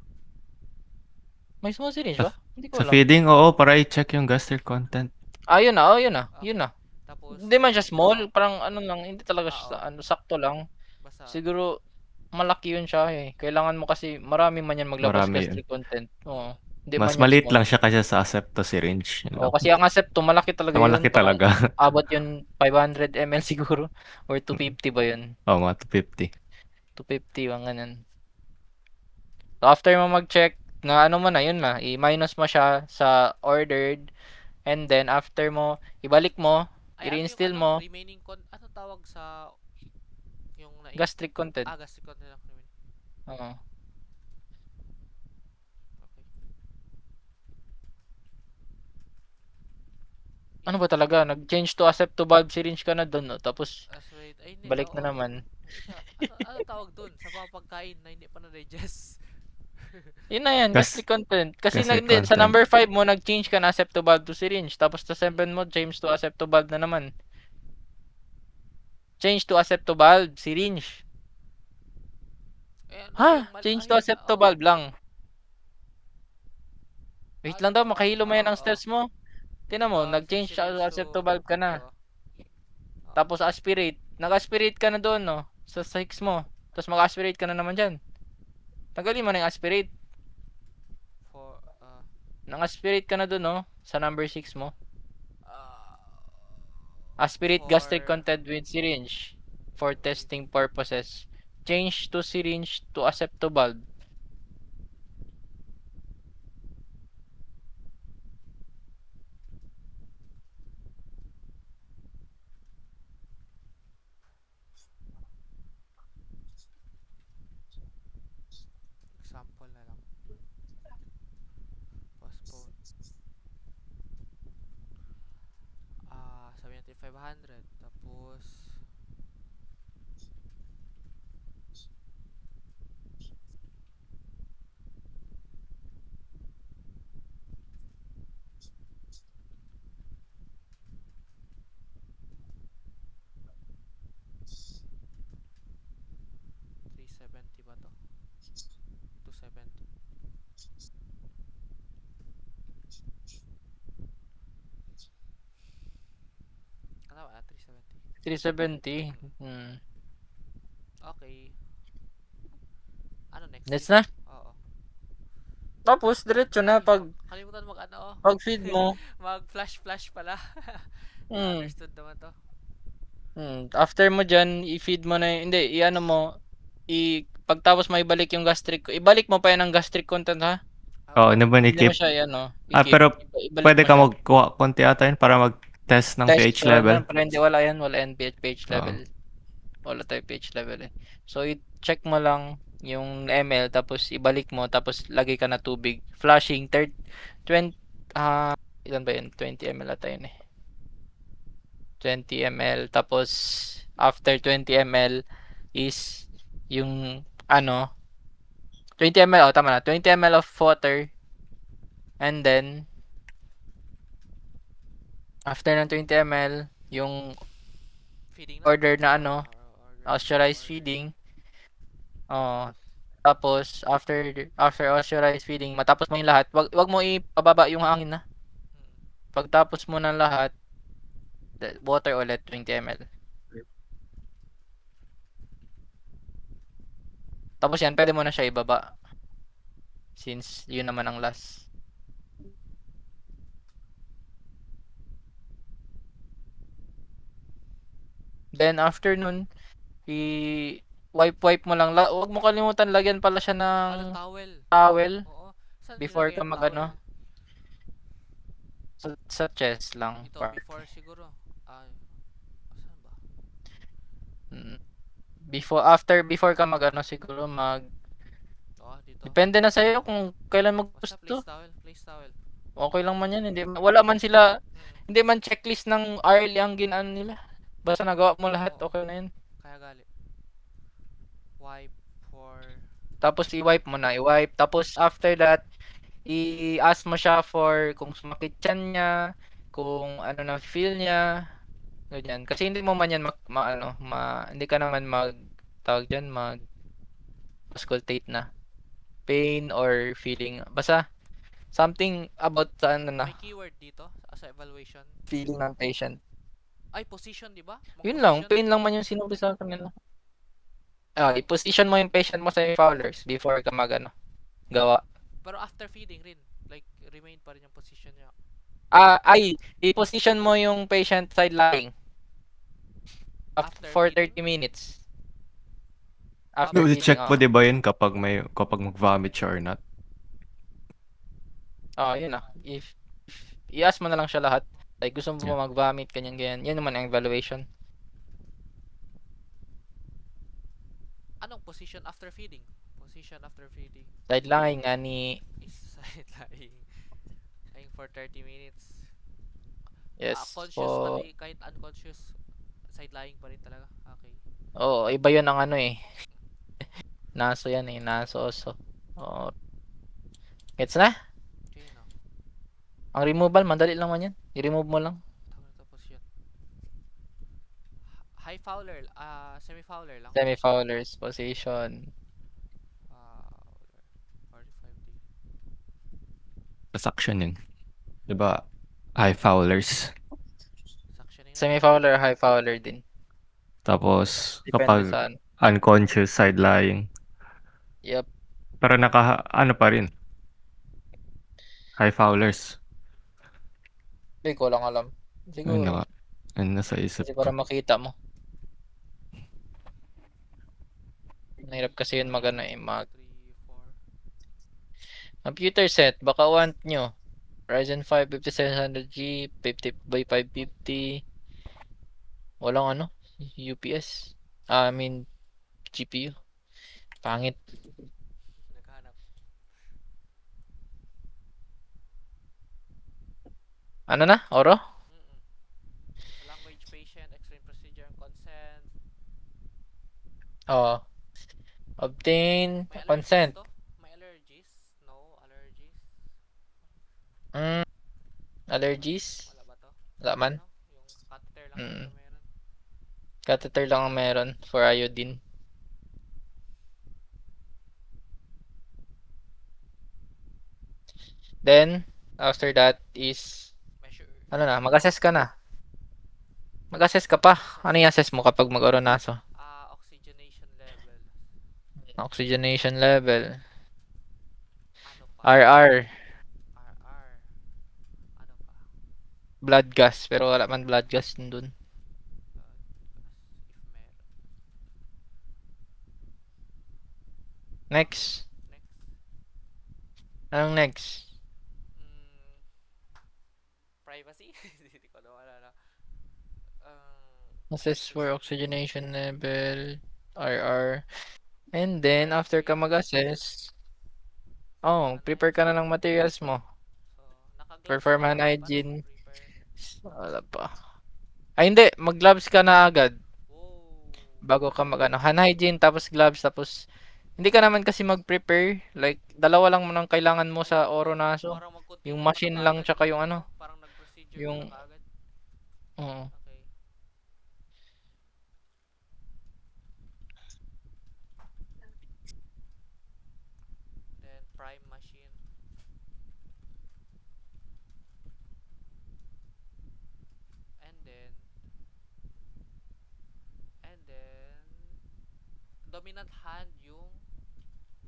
May small syringe ba? Hindi ko Sa alam. feeding, oo, para i-check yung gastric content. Yun na. Yun na. Tapos, Hindi man siya small. Parang lang. Hindi talaga siya, oo. sakto lang. Basta, Siguro, malaki yun siya eh. Kailangan mo kasi, marami man yan maglabas Marami gastric content. Oo. Hindi Mas man yan maliit small. lang siya kasi sa accepto syringe. Yun Oo, lang. kasi ang accepto, malaki talaga yun. Malaki Parang talaga. abot yun 500 ml siguro. Or 250 ba yun? Oo, mga 250. 250, ang ganun. So, after mo mag-check, na mo na, yun na. I-minus mo siya sa ordered. And then, after mo, ibalik mo, i-reinstill mo, remaining ano tawag sa yung gastric content. gastric content lang naman. Oo. Okay. Ano ba talaga? Nag-change to accept to valve syringe ka na doon, no? Tapos, Wait. Ay, hindi, balik oo. na naman. Ano tawag doon? Sa mga pagkain na hindi pa na-digest. Yun na yan, gastric content. Kasi gastric hindi, sa content. number 5 mo, nag-change ka na accept to valve to syringe. Tapos sa 7 mo, change to accept to valve na naman. Change to accept to valve, syringe. Change to accept to valve lang. Wait lang daw, makahilo mo yan ang steps mo. Tingnan mo, nag-change to accept to valve ka na. Tapos aspirate. Nag-aspirate ka na doon, no? Sa 6 mo. Tapos mag-aspirate ka na naman dyan. Tanggalin mo na yung aspirate. Nang-aspirate ka na doon, no? Sa number 6 mo. Aspirate gastric content with syringe for testing purposes. Change to syringe to accept to valve. Example na lang. Postpone. Sabi natin 500. Tapos, $370 ba to? $270. Ano ba? 370. 370. Okay. Ano next? Next na? Oo. Tapos, diretso na pag Kalimutan feed mo. Mag-flash pala. Hmm. Understood naman to. After mo dyan, i-feed mo na hindi, i-ano mo, pagtapos mo ibalik yung gastric, ibalik mo pa yan ang gastric content, ha? Oo, naman Hindi mo i-keep. siya, Pero ibalik pwede mo ka siya. magkuha konti ata yun para mag-test ng pH level. Pero hindi, wala yan pH level. Wala tayo pH level eh. So, i-check mo lang yung ml, tapos ibalik mo, tapos lagay ka na tubig. Flushing, 20, ilan ba yun? 20 ml ata yun eh. 20 ml, tapos after 20 ml is yung 20 ml, tama na, 20 ml of water, and then after ng 20 ml, yung Feeding order na authorized feeding, Tapos after authorized feeding, matapos mo yung lahat, wag mo ipababa yung hangin na. Pagtapos mo ng lahat, water ulit 20 ml. Tapos yan, pwede mo na siya ibaba. Since yun naman ang last. Then after nun, wipe mo lang. Huwag mo kalimutan lagyan pala siya ng Towel. towel Oo. Saan before nilagay ka yung mag-ano. towel? Sa chest lang. Ito, Part. before siguro. Saan ba? Before ka mag-ano siguro Dito. depende na sa'yo kung kailan mo Basta gusto. place towel. Okay lang man yan. Wala man sila, hindi man checklist ng RL ang ginano nila. Basta nagawa mo lahat, Oo. okay na yun. Kaya gali. Wipe for... Tapos i-wipe mo na, Tapos after that, i-ask mo siya for kung sumakit tiyan niya, kung ano na feel niya, ganyan. Kasi hindi mo man yan hindi ka naman tawag dyan, auscultate na. Pain or feeling. Basta, something about sa May keyword dito sa evaluation. feeling ng patient. Ay, position, di ba? Yun lang, pain lang man yung sinuri sa kanila. I-position mo yung patient mo sa Fowlers before ka gawa. Pero after feeding rin, like, remain pa rin yung position niya. I-position mo yung patient side lying. After For feeding? 30 minutes. After After I-check feeding, mo 'di ba yun kapag mag-vomit siya or not? yun na. If i-ask mo na lang siya lahat. Like, gusto mo Yeah. ba mag-vomit, ganyan. Yan naman ang evaluation. Anong position after feeding? Position after feeding Side lying nga ni... is side lying. Lying for 30 minutes. Yes. Conscious pati, kahit unconscious, side lying pa rin talaga. Okay. Oo, iba yun ang ano eh. Naso yan eh. Naso-oso. Oo. Gets na? Okay, no? Ang removal, mandali lang man yan. I-remove mo lang. Tapos yun. High fowler, semi-fowler lang. Semi-Fowler's position. 45D. Suction yun. 'Di ba? High Fowlers. Suctioning na. Semi-Fowler, high Fowler din. Tapos Depende kapag saan. unconscious side lying. Yep. Pero ano pa rin. High Fowlers. Hindi ko lang alam. Ayun Siguro. na nga. Ano nasa isip Kasi ko. para makita mo. Mahirap kasi yun mag 3, 4. Computer set, baka want nyo. Ryzen 5 5700G, 50 by 550. Walang UPS. GPU. Pangit. Naghanap. Ano na? Oro? Language, patient, explain procedure and consent. Oo. Obtain May allergies consent. to? May allergies? No allergies? Allergies? Wala ba to? Wala man. Ano? Yung catheter lang Mm. yung meron. Catheter lang ang meron for iodine. Then, after that is, Measure. mag-assess ka na. Mag-assess ka pa. Ano i-assess mo kapag mag-oronaso? Oxygenation level. Oxygenation level. Ano pa? RR. RR. Ano pa? Blood gas. Pero wala man blood gas dun. If meron. Next. Next. Anong next? Privacy? Hindi ko na wala. Assess for oxygenation level. RR. And then, after ka mag-assess, prepare ka na ng materials mo. So, naka-gloves Perform ba? hand Dapat hygiene. prepare. Wala pa. Ay, hindi. Mag-gloves ka na agad. Wow. Bago ka hand hygiene, tapos gloves, tapos hindi ka naman kasi mag-prepare. Like, dalawa lang mo nang kailangan mo sa oronaso. Parang mag-continue Yung ka machine na lang, kaagad, tsaka yung Parang nag-procedure yung- ka na kaagad. Oo. Okay. dominant hand yung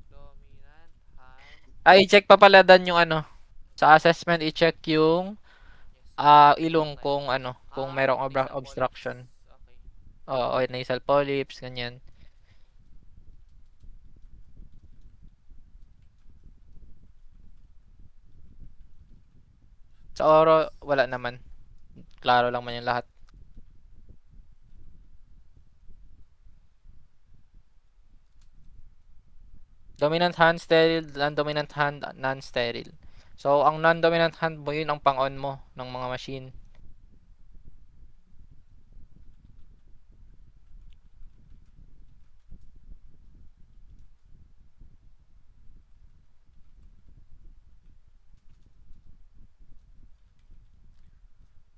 dominant hand. I-check pa pala Dan yung ano. Sa assessment, i-check yung Yes. ilong Nasal. kung ano, kung merong Nasal obstruction. polyps. Okay. Oo, nasal polyps, ganyan. Sa oro, wala naman. Klaro lang man yung lahat. Dominant hand sterile, non-dominant hand non-sterile. So, ang non-dominant hand mo, yun ang pang-on mo ng mga machine.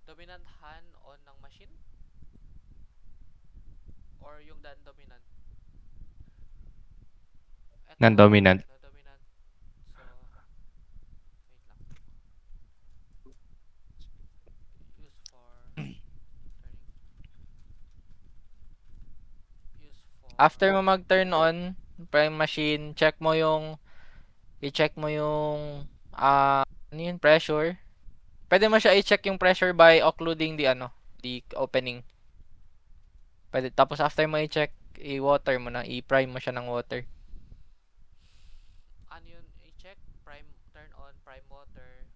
Dominant hand on ng machine? Or yung non-dominant? Eto, Non-dominant. non-dominant. So, wait lang. Use for turning. Use for After mo mag-turn on, prime machine, i-check mo yung, ano yun, pressure. Pwede mo siya i-check yung pressure by occluding the opening. Pwede, tapos after mo i-check, i-water mo na, i-prime mo siya ng water. ano yun? I-check turn on prime water.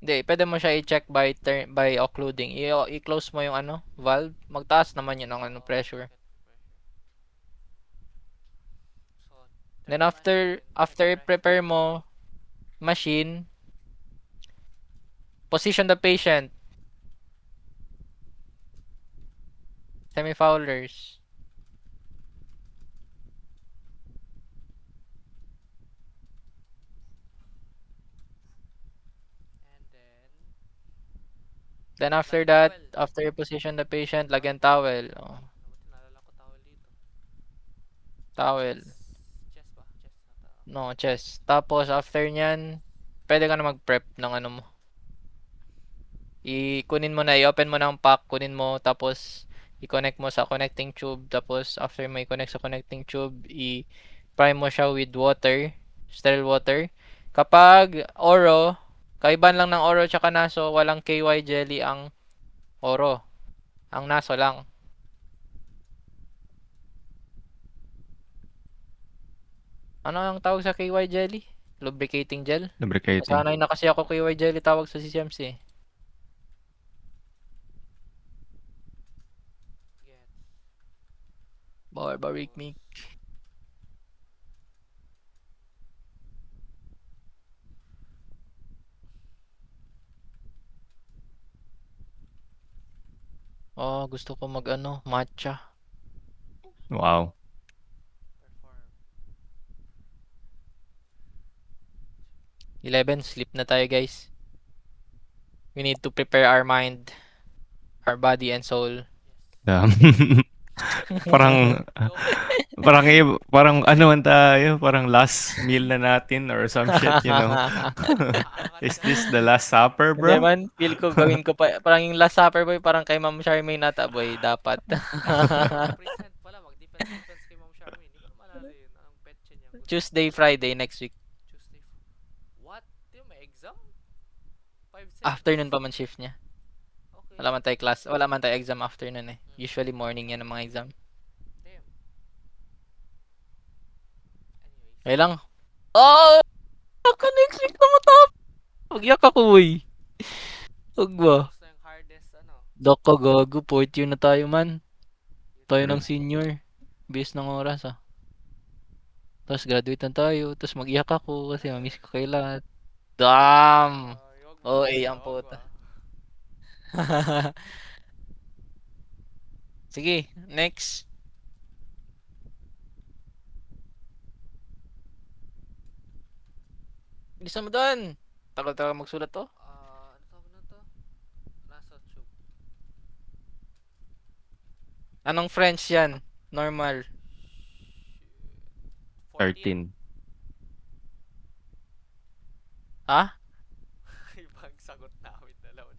Hindi, pwede mo siya i-check by occluding. I-close mo yung valve, magtaas naman yun ang pressure. So, Then turn after machine, i-prepare mo machine, position the patient. Semi-foulers. and Then after Lagyan that, towel. after you position the patient, lagyan towel. Oh, Nabuti naalala ko towel dito. towel. Chest ba? Chest na towel. No, chest. Tapos after nyan, pwede ka na mag-prep ng ano mo. I-open mo na ang pack, kunin mo, tapos i-connect mo sa connecting tube, tapos after mo i-connect sa connecting tube, i-prime mo siya with water, sterile water. Kapag oro, kaiban lang ng oro tsaka naso, walang KY jelly ang oro. Ang naso lang. Ano ang tawag sa KY jelly? Lubricating gel? Lubricating. Sanay na kasi ako KY jelly tawag sa CCMC. Get. Barbaric meat. Oh, gusto ko matcha. Wow. Perform. 11, sleep na tayo guys. We need to prepare our mind, our body and soul. Damn. parang parang ano man tayo, parang last meal na natin or some shit, you know. Is this the last supper, Hindi bro? man, feel ko gawin ko pa, parang yung last supper boy, parang kay Ma'am Charmaine nata boy, dapat. Present pala, mag-defense kay Ma'am Charmaine. Hindi ko na maalala yun. Anong petche niya? Tuesday, Friday next week. Tuesday. What? Yung may exam? 5 Afternoon pa man shift niya. Okay. Wala man tayo exam afternoon eh. Usually morning yan ang mga exam. Damn. Anyways. Okay lang. Oh! Ako next week na matap! Pagyak ako boy. Huwag ba? Tapos na yung hardest, Doko gago, 4th year na tayo man. Tayo ng senior. Base ng oras Tapos graduate na tayo. Tapos mag-iyak ako kasi mamiss ko kayo lahat. Damn! Oh, ang puta. Sige, next. Bilisan mo doon. Tagal-tagal magsulat to. Ano tawag na to? Nasa tube. Anong French yan? Normal. 13. Ha? Ibang sagot namin dalawa.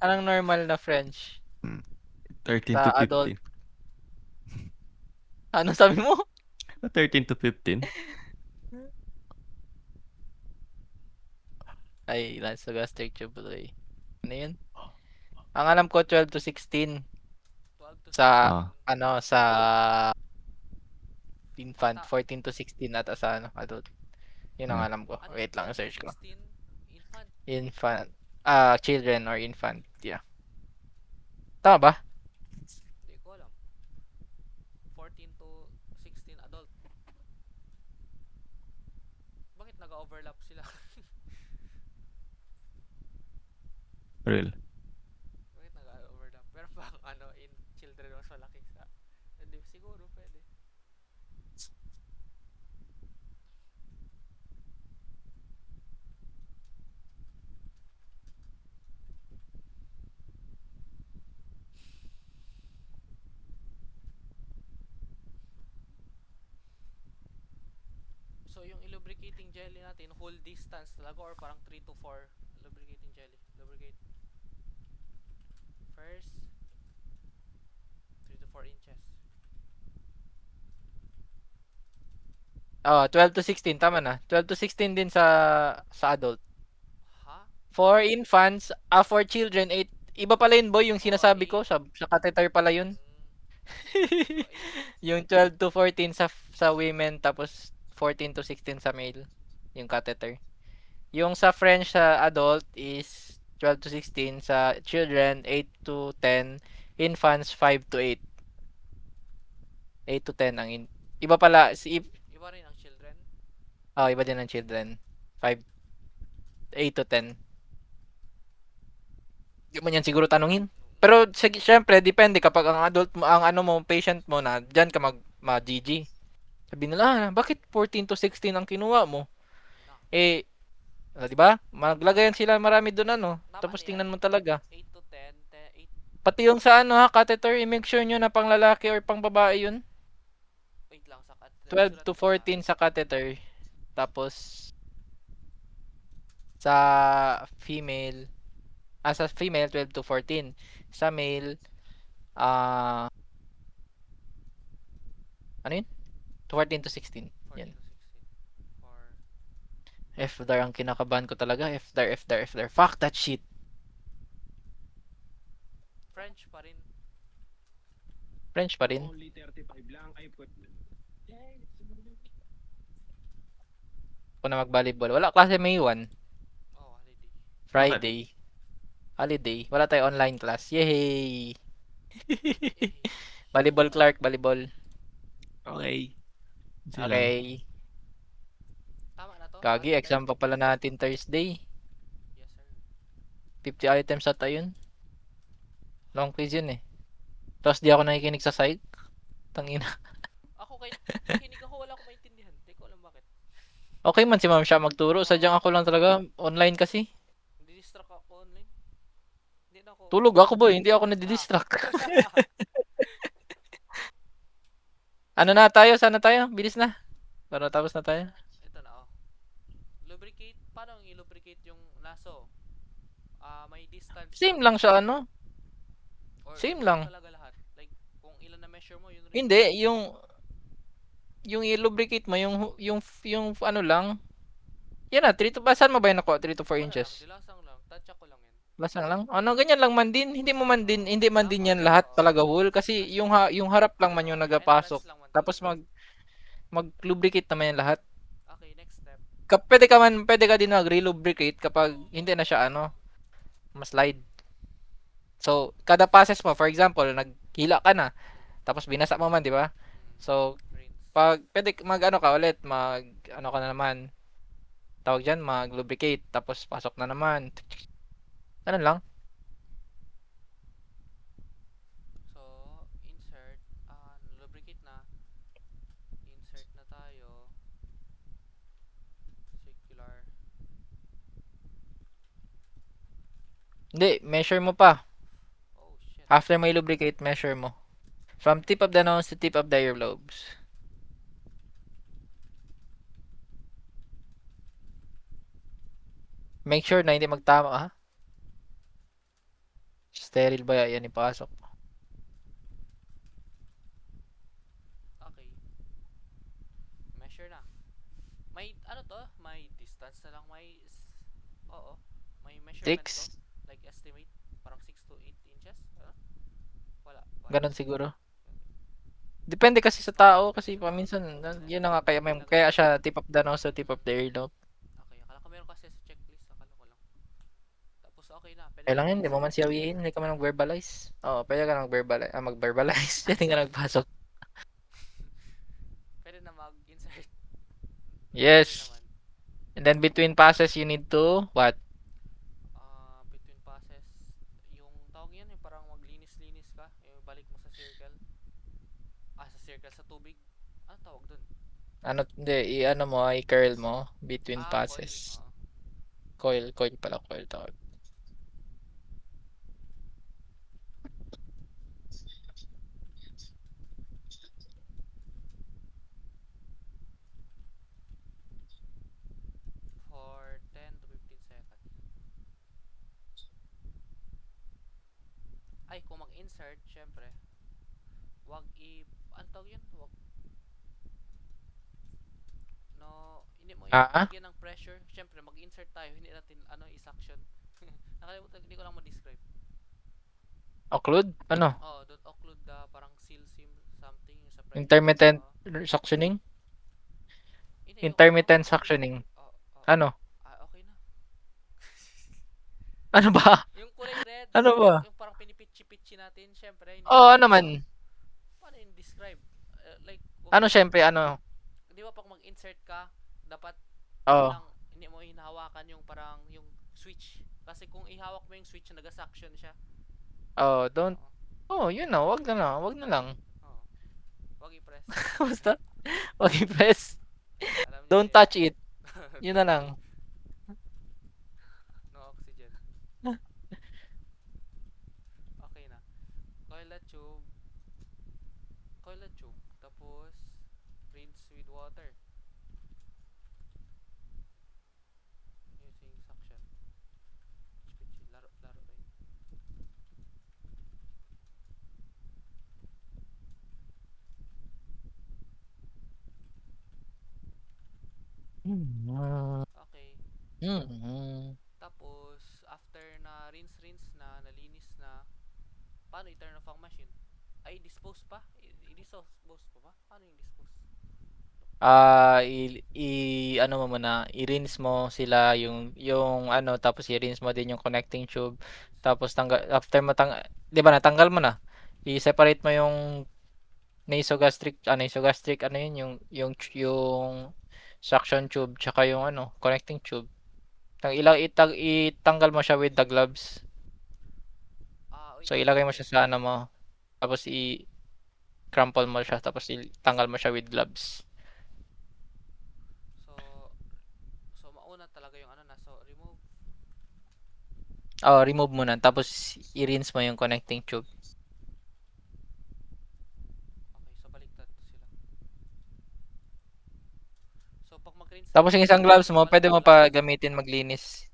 Anong normal na French? 13 Sa to 15. adult. Ano sabi mo? 13 to 15. Ay, nasogastric tubuloy. Ano yun? Ang alam ko 12 to 16 12 to sa 16. ano sa infant, Bata. 14 to 16 ata sa ano, adult. Yun ang Hmm. alam ko. Ano Wait yung lang, 12 to search ko. 16? Infant. Infant. Children or infant. Yeah. Tama ba? Hindi ko alam. 14 to 16 adult. Bakit nag-overlap sila? Real. Bakit nag-overlap? Pero bang ano, in children mas malaki sa... Hindi, siguro pwede. So, yung lubricating jelly natin, whole distance talaga or parang 3 to 4 lubricating jelly. Lubricate. First, 3 to 4 inches. 12 to 16 tama na. 12 to 16 din sa adult. Ha? For infants, for children 8. Iba pala yun, boy, yung sinasabi ko sa catheter pala yun. So, 8. Yung 12 to 14 sa women tapos 14 to 16 sa male yung catheter. Yung sa French sa adult is 12 to 16, sa children 8 to 10, infants 5 to 8. 8 to 10 ang iba pala Iba rin ang children. iba din ang children. 8 to 10. Hindi mo yan siguro tanungin. Pero syempre depende kapag ang adult mo, ang ano mo, patient mo na diyan ka ma-GG. Sabi nila, bakit 14 to 16 ang kinuha mo? Eh, di ba? Maglagayan sila marami doon ano. Tama Tapos na yan. tingnan mo talaga. 8 to 10, 8. Pati yung sa ano catheter, i-make sure nyo na pang lalaki or pang babae yun. Wait lang sa 12 to 14 sa catheter. Tapos sa female, sa female 12 to 14. Sa male, ano yun? 14 to 16. 14 Yan. to 16. For FDAR ang kinakabahan ko talaga. FDAR. Fuck that shit. French pa rin. French pa rin. Ako na mag-volleyball. Wala klase May 1. Oh, holiday. Friday. Holiday. Wala tayo online class. Yay! Volleyball, Clark. Volleyball. Okay. Okay. Tama na to? Kagi, Holiday? exam pa pala natin Thursday. Yes, sir. 50 items ata yun. Long quiz yun eh. Tapos di ako nakikinig sa psych. Tangina. Ako nakikinig ako, wala akong maintindihan. Hindi ko alam bakit. Okay man si ma'am siya magturo. Sadyang ako lang talaga. Online kasi. Didistract ako online. Hindi na ako. Tulog ako boy. Hindi ako nadidistract. Ano na tayo? Sana tayo? Bilis na. Para tapos na tayo. Ito na, oh. Lubricate. Paano ang i-lubricate yung laso? May distance. Same lang siya ano. Or same yun lang. Talaga lahat. Like, kung ilan na measure mo, yun rin. Hindi, yung i-lubricate mo, yung ano lang. Yan na, 3 to, saan mo ba yun ako? 3 to 4 Wala inches. lang, dilasang lang. Touch ko lang yan. Lasang lang. Ano, ganyan lang man din. Hindi man din yan lahat talaga whole. Kasi yung harap lang man yung nagapasok. Entrance lang man Tapos talaga. mag-lubricate naman yan lahat. Okay, next step. Pwede ka din mag-relubricate kapag hindi na siya ano, ma-slide. So, kada passes mo, for example, naghila ka na, tapos binasa mo man, di ba? So, Rinse. pag pwede mag-ano ka ulit, ano ka na naman, tawag dyan, mag-lubricate, tapos pasok na naman. Ano lang? So, insert. Lubricate na. Insert na tayo. Circular. Hindi, measure mo pa. Oh, shit. After may lubricate, measure mo. From tip of the nose to tip of the earlobes. Make sure na hindi magtama, ha? Sterile ba yan ipasok? Okay. na lang oo, may measurement 6? to, like estimate, parang 6 to 8 inches, ano? Wala. Ganun siguro. Depende kasi sa tao kasi paminsan yun na nga kaya siya tip of the nose o tip of the ear, no? Okay, akala ko meron kasi sa checklist, akala ko lang. Tapos okay na, pwede Kaya ka lang na yun, hindi mo man mag-insert. siyawiin, hindi ka man nag-verbalize. Oo, pwede ka mag-verbalize. Pwede ka nagpasok. Pwede na mag-insert. Okay Yes. naman. And then between passes, you need to, what? Between passes, yung tawag yan, yung parang maglinis-linis ka, yung balik mo sa circle. Sa circle, sa tubig. Ano tawag dun? Ano, hindi, i-ano mo, i-curl mo between Coil. passes. Coil pala, coil tawag. For 10 to 15 seconds. Ay, kung mag-insert, syempre, ano tawag yun? Hindi mo Ah? lagyan ng pressure. Syempre, mag-insert tayo, hindi natin, i-suction. Nakalimutan, hindi ko lang ma-describe. Occlude? Ano? Don't occlude the parang seal sim something sa pressure. Intermittent suctioning? Hindi, Intermittent suctioning. Ano? Okay na. Ano ba? Yung kulay red, Ano ba? yung parang pinipitchi-pitchi natin, syempre. Ano man? Paano yung describe? Like, Ano syempre, ano? di ba pag mag-insert ka, dapat Oo. hindi mo hinahawakan yung parang yung switch. Kasi kung ihawak mo yung switch, nag-suction siya. Don't. Yun na, wag na lang. Wag i-press. Basta, wag i-press. Alam niyo Don't na yun. touch it. Yun na lang. No oxygen. Okay na. Coil the tube. Tapos, rinse with water. Using suction. Laro rin. Okay. Tapos, after na rinse na, nalinis na, paano i-turn off ang machine? Ay, dispose pa? I-dispose pa ba? Paano yung dispose? Ano mo muna, i-rinse mo sila yung ano, tapos i-rinse mo din yung connecting tube. Tapos after mo 'di ba natanggal mo na? I-separate mo yung nasogastric, ano yun, yung suction tube tsaka yung ano, connecting tube. Itanggal mo siya with the gloves. So ilagay mo siya sa ano mo. Tapos crumple mo siya tapos itanggal mo siya with gloves. So mauna talaga yung so remove. Remove mo na tapos i-rinse mo yung connecting tube. Okay, so baliktad sila. So pag mag-rinse Tapos yung isang gloves mo, pwede mo pa gamitin maglinis.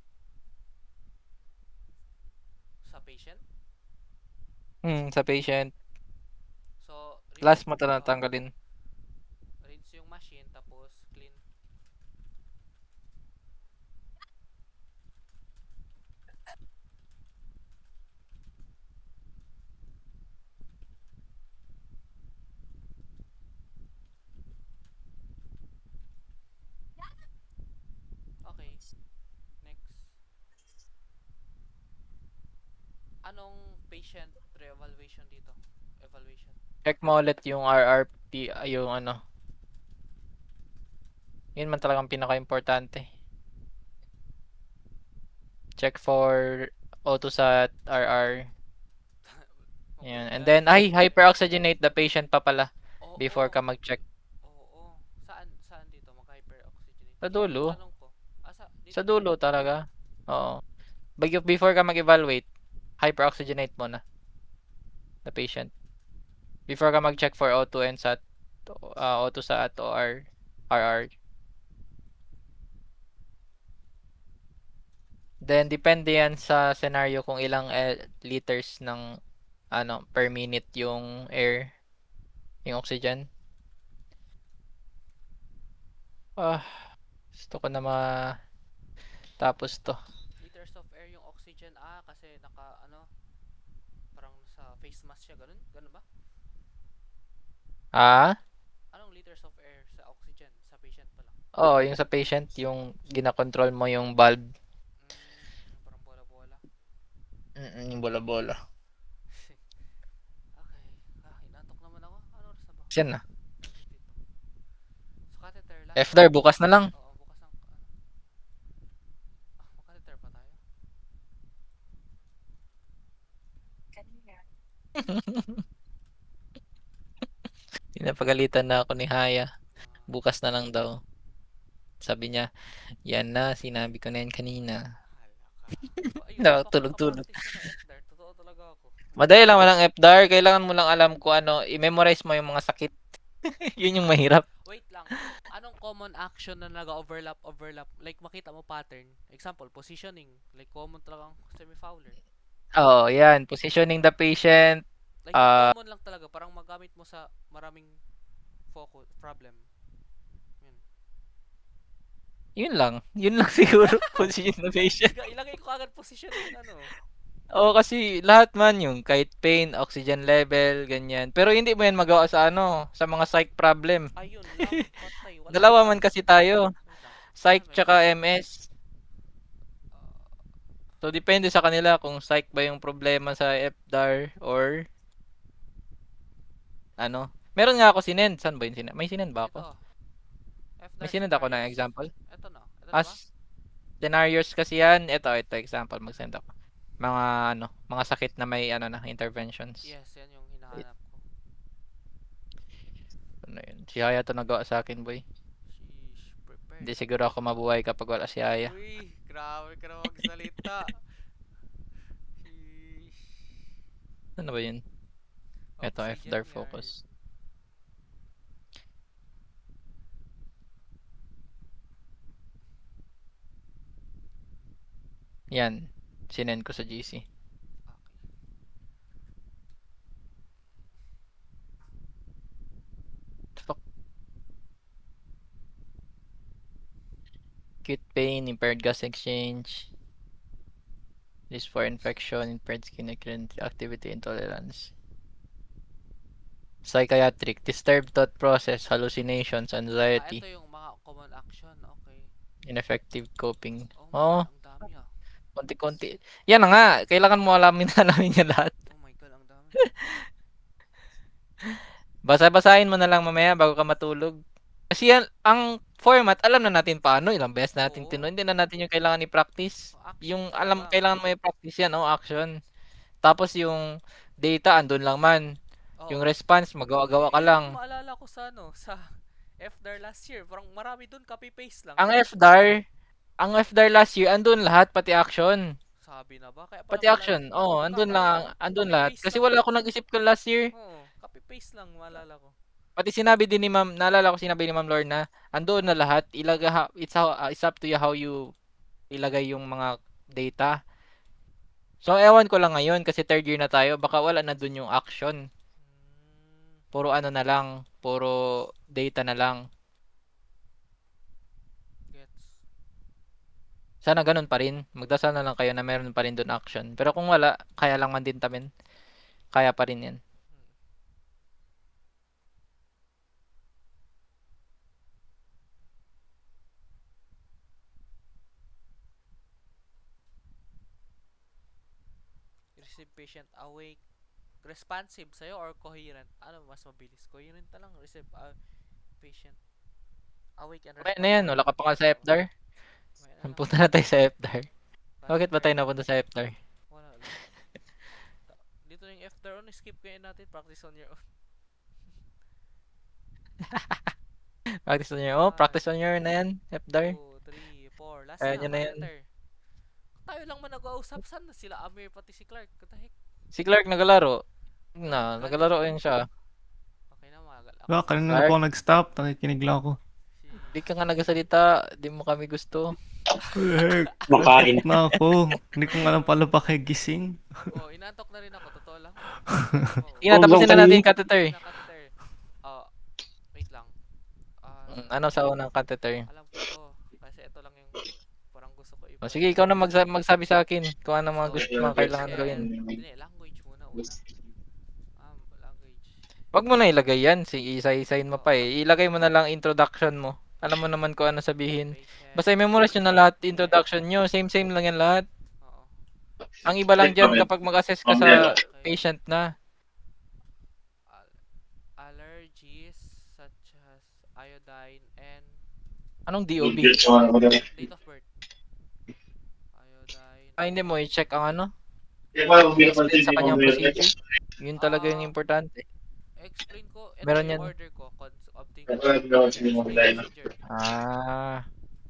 sa patient? Sa patient. So, Last mo tanggalin. rinse yung machine tapos clean. Okay. Next. Anong patient re-evaluation dito? Evaluation. Check mo ulit yung RRP, yung ano. Yun man talagang pinaka-importante. Check for AutoSat, RR. Yan. And then, hyperoxygenate the patient pa pala before ka mag-check. Oo. Saan dito mag-hyperoxygenate? Sa dulo. Tanong ko. Dito Sa dulo talaga. Oo. Before ka mag-evaluate, hyperoxygenate mo na the patient. Before ka mag-check for O2 and SAT, AutoSat or RR. Then, depende yan sa scenario kung ilang liters ng per minute yung air, yung oxygen. Gusto ko na Tapos to. Liters of air yung oxygen. Kasi parang sa face mask siya, ganun? Ganun ba? Anong liters of air sa oxygen? Sa patient pa lang. Yung sa patient, yung ginakontrol mo yung valve. Yung parang bola-bola. Yung bola-bola. Okay. Inaantok naman ako. Ano oras na ba? Yan na. So, catheter lang. FDAR, bukas na lang. Oo, bukas ng catheter pa tayo. Pinapagalitan na ako ni Haya. Bukas na lang daw. Sabi niya, yan na, sinabi ko na yan kanina. Tulog-tulog. Totoo talaga ako. Madali lang walang FDAR. Kailangan mo lang alam kung ano, i-memorize mo yung mga sakit. Yun yung mahirap. Wait lang. Anong common action na nag-overlap? Like makita mo pattern. Example, positioning. Like common talagang semi-fowler. Yan. Positioning the patient. Like yung common lang talaga. Parang magamit mo sa maraming problem. Yun lang siguro. Position the patient. Ilagay ko agad positioning Kasi lahat man yung kahit pain, oxygen level, ganyan. Pero hindi mo yan magawa sa sa mga psych problem. Ayun lang. Patay. Dalawa man kasi tayo. Psych tsaka MS. So, depende sa kanila kung psych ba yung problema sa FDAR or Meron nga ako sinend. Saan ba yung sinend? May sinend ba ako? May sinend ako ng example. Ito na. Ito na ba? Scenarios kasi yan. Ito example. Mag-send ako. Mga sakit na may interventions. Yes, yan yung hinahanap ko. Ano yun? Si Haya to nagawa sa akin, boy. Sheesh, prepare. Hindi siguro ako mabuhay kapag wala si Haya. Uy, grabe ka na magsalita. Sheesh. Ano ba yun? Ito, Oxygen FDAR yarn. focus. Yan. Sinend ko sa GC. Fuck. Acute pain, impaired gas exchange. Risk for infection, impaired skin activity intolerance. Psychiatric, disturbed thought process, hallucinations, anxiety, Ito yung mga common action. Okay. ineffective coping. Oh my God, ang dami Konti-konti. Yan na nga, kailangan mo alamin niya lahat. Oh my God, ang dami. Basa-basahin mo na lang mamaya bago ka matulog. Kasi yan, ang format, alam na natin paano. Ilang beses natin Oo. tinuloy. Hindi na natin yung kailangan i-practice. Action Yung talaga. kailangan mo i-practice yan, action. Tapos yung data, andun lang man. Yung response, magawa-gawa ka lang. Maalala ko sa FDAR last year. Parang marami dun, copy-paste lang. Ang FDAR last year, andun lahat, pati action. Sabi na ba? Kaya pala Pati action, andun lang, andun lahat. Kasi wala ako nag-isip ko last year. Oo, copy-paste lang, maalala ko. Pati sinabi din ni Ma'am, naalala ko sinabi ni Ma'am Lorna, andun na lahat. It's up to you how you ilagay yung mga data. So, ewan ko lang ngayon kasi third year na tayo, baka wala na dun yung action. Puro na lang, puro data na lang. Gets. Sana ganun pa rin. Magdasal na lang kayo na meron pa rin dun action. Pero kung wala, kaya lang man din tamin. Kaya pa rin yan. Receive patient awake. Responsive sa'yo or coherent? Ano mas mabilis? Coherent na lang. Receive patient awake and Okay na yan, wala ka pa ka sa FDAR. Punta na tayo sa FDAR. Bakit ba tayo napunta sa FDAR? Wala lang. Dito yung FDAR on, skip kayo natin. Practice on your own. Practice on your practice on your na yan, FDAR. 2, 3, 4. Last Kaya na, nyo na yan. catheter. Tayo lang man nag-uusap. Saan na sila? Amir pati si Clark. What the heck? Si Clark nagalaro. Nagalaro yun siya. Okay na, magal ako. Ba, kanina na po ako nag-stop. Nakikinig lang ako. Di ka nga nagsalita, di mo kami gusto. Makain. Na ako. Hindi ko nga alam pala pa kay gising. Inantok na rin ako. Totoo lang. Sige na, tapusin na natin yung catheter. Catheter. Wait lang. Ano sa unang catheter? Alam ko to. Kasi ito lang yung parang gusto ko O, sige, ikaw na magsabi sa akin kung ano mga gusto mo kailangan gawin. Hindi, language muna una. Language. Wag mo na ilagay yan. Isa-isahin mo pa eh. Ilagay mo na lang introduction mo. Alam mo naman kung ano sabihin. Patient. Basta i-memorize nyo na lahat introduction nyo. Same lang yan lahat. Oo. Ang iba lang dyan kapag mag-assess ka sa Okay. patient na. Allergies such as iodine and Anong DOB? date of birth. Iodine. Hindi mo i-check ang ano. Explain Explain sa kanyang procedure. Yun talaga yung importante. Explain ko. Ito Meron yung yan. order ko. Obtain procedure.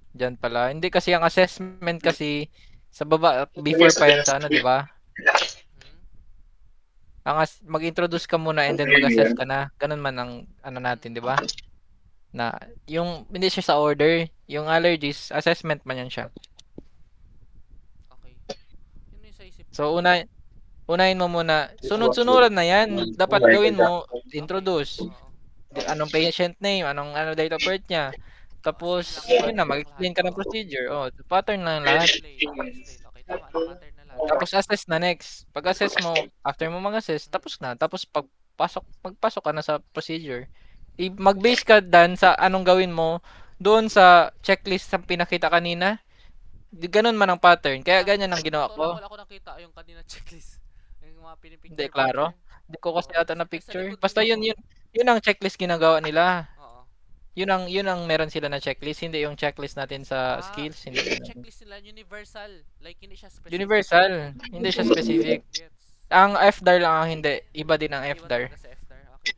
Dyan pala. Hindi kasi ang assessment kasi sa baba, before pa yan sa ano, di ba? Mag-introduce ka muna and then mag-assess ka na. Ganun man ang ano natin, di ba? Na, yung, hindi siya sa order. Yung allergies, assessment man yan siya. Okay. Yun yung sa isip. So, unahin mo muna. Sunod-sunuran na yan. Dapat gawin mo, introduce. Oo. Anong patient name, anong date of birth niya. Tapos, yun na, mag-explain ka ng procedure. Oh, pattern na lahat. Explain. Okay, tama. Pattern na lahat. Tapos assess na next. Pag-assess mo, after mo mag-assess, tapos na. Tapos magpasok ka na sa procedure. Mag-base ka dan sa anong gawin mo doon sa checklist sa pinakita kanina. Ganun man ang pattern. Kaya ganyan ang ginawa ko. Wala ko nakita yung kanina checklist. Yung mga pinipicture. Hindi, klaro. Hindi ko kasi ata na Sa picture. likod Basta din yun ang checklist ginagawa nila. Oo. Yun ang meron sila na checklist, hindi yung checklist natin sa skills, hindi. Yung checklist nila universal. Like hindi siya specific. Universal, hindi siya specific. Gets. Ang FDAR lang ang hindi, iba din ang Iba FDAR. talaga sa FDAR. Okay.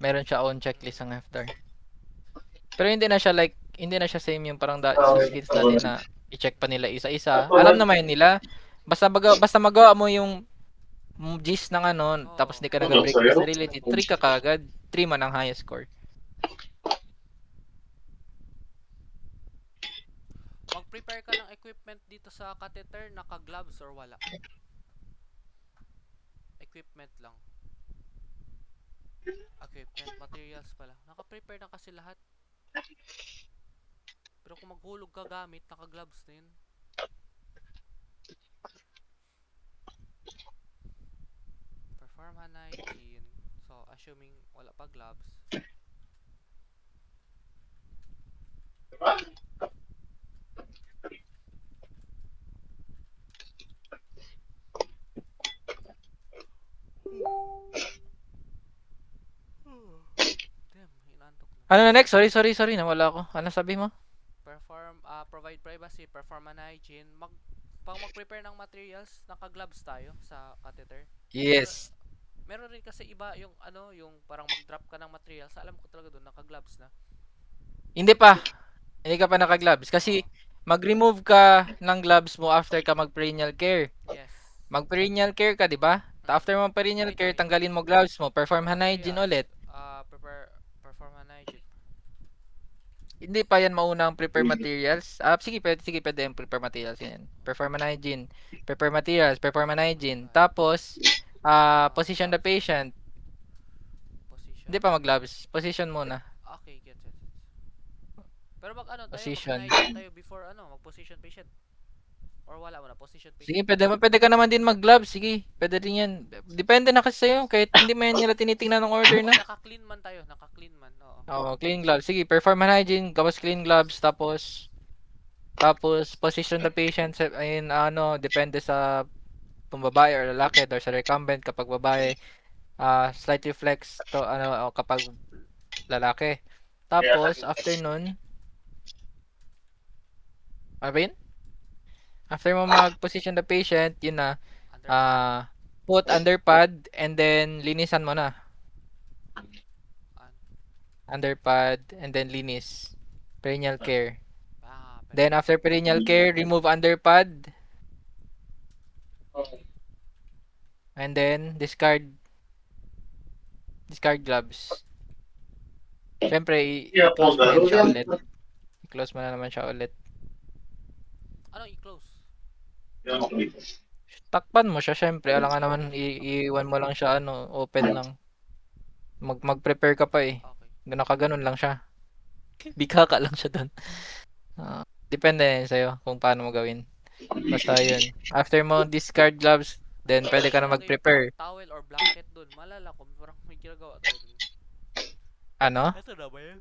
Meron siya own checklist ang FDAR. Pero hindi na siya same yung parang sa skills natin na i-check pa nila isa-isa. Alam naman nila. Basta magawa mo yung gist ng ano, tapos di ka nag-break sa sarili, 3 ka kagad. 3 man ang highest score. Mag-prepare ka ng equipment dito sa catheter, naka-gloves or wala? Equipment lang. Equipment, materials pala. Naka-prepare na kasi lahat. Pero kung maghulog ka gamit, naka-gloves na yun. Perform hand hygiene. So, assuming wala pa gloves. Damn, inaantok na. Ano na next? Sorry, nawala ako. Ano sabi mo? Provide privacy, perform hand hygiene. Mag-prepare ng materials, naka-gloves tayo sa catheter. Yes. Meron rin kasi iba yung yung parang mag-drop ka ng materials. Alam ko talaga doon, naka-gloves na. Hindi pa. Hindi ka pa naka-gloves kasi mag-remove ka ng gloves mo after ka mag-perineal care. Yes. Mag-perineal care ka, di ba? After mo perineal care, tanggalin mo gloves mo, perform hand hygiene ulit. Perform hand hygiene. Hindi pa yan mauna ang prepare materials. Sige, pwede yung prepare materials yan. Perform hand hygiene, prepare materials, perform hand hygiene. Tapos, position the patient. Position. Hindi pa mag-gloves. Position muna. Okay, get it. Pero Position. mag-hygiene tayo before mag-position patient. Or wala mo na, position patient. Sige, pwede ka naman din mag-gloves. Sige, pwede din yan. Depende na kasi sa'yo. Kahit hindi mo yan nila tinitingnan ng order na. Naka-clean man tayo, naka-clean man. Oo. Clean gloves. Sige, perform hand hygiene, gawas clean gloves, tapos position the patient in depende sa kung babae or lalaki or sa recumbent kapag babae, slightly flex to kapag lalaki. Tapos after nun, ano ba yun? After mo mag-position the patient, yun na, put under pad and then linisan mo na. Under pad and then linis. Perineal care. Then after perineal care, remove under pad. And then discard gloves. Siyempre, i-close mo na siya ulit. I-close mo na naman siya ulit. Ano i-close? Takpan mo siya, syempre. Alam nga naman, iiwan mo lang siya, open lang. Mag-prepare ka pa eh. Okay. Nakaganon lang siya. Bigha ka lang siya doon. Depende yan sa'yo kung paano mo gawin. Basta yun. After mo discard gloves, then pwede ka na Ilagay mag-prepare. towel or blanket dun. Malala ko, parang may ginagawa tayo dun. Ano? Ito na ba yan?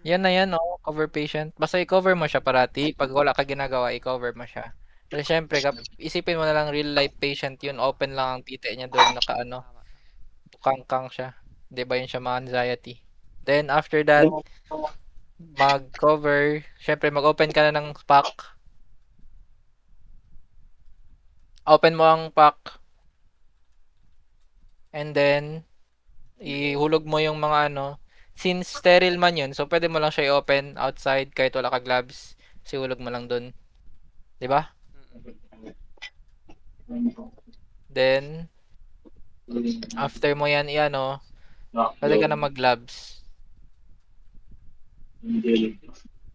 Yan na yan, oh, cover patient. Basta i-cover mo siya parati. Pag wala ka ginagawa, i-cover mo siya. Kasi syempre, isipin mo na lang real life patient yun. Open lang ang titi niya doon, naka ano, Tama. kangkang siya. 'Di ba yun siya mga anxiety. Then after that, mag-cover. Syempre, mag-open ka na ng pack. Open mo ang pack. And then, ihulog mo yung mga ano. Since sterile man yun, so pwede mo lang siya i-open outside kahit wala ka gloves. So, ihulog mo lang dun. 'Di ba? Then, after mo yan i-ano, pwede ka na mag-gloves.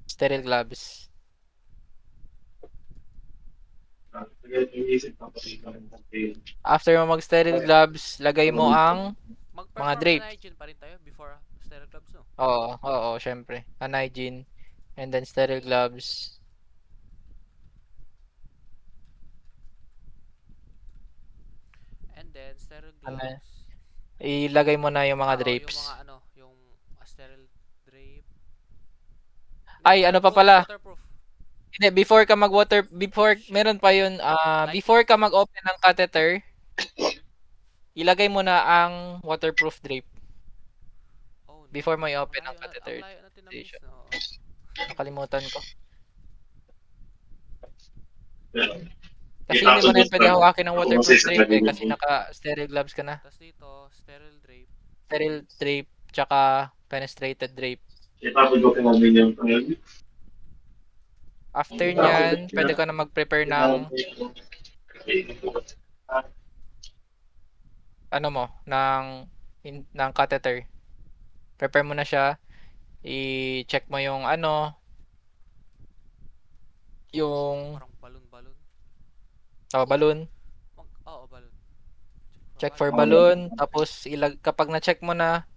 Sterile gloves. After mo mag-sterile gloves, lagay mo ang Mag-perform drape. na hygiene pa rin tayo before sterile gloves, no? oo, syempre. An hygiene. And then sterile gloves. And then, sterile Ano gloves. Ilagay mo na yung mga Yung drapes. mga ano, yung sterile drape. Ay, ano pa pala? Waterproof. Hindi, before, meron pa yun, before ka mag-open ng catheter, ilagay mo na ang waterproof drape. Oh, no. Before mo i-open ang Ang catheter. layo natin na miss, station. no? Nakalimutan ko. Kasi hindi mo na yun pwede hawakin ng waterproof drape eh, kasi naka-sterile gloves ka na. Tapos dito, sterile drape. Sterile drape, tsaka penetrated drape. After nyan, pwede ka na mag-prepare ng ano mo, ng catheter. Prepare mo na siya. I-check mo yung ano, yung Parang balon-balon. balloon. Oo, balon. Check for balloon. Tapos, kapag na-check mo na,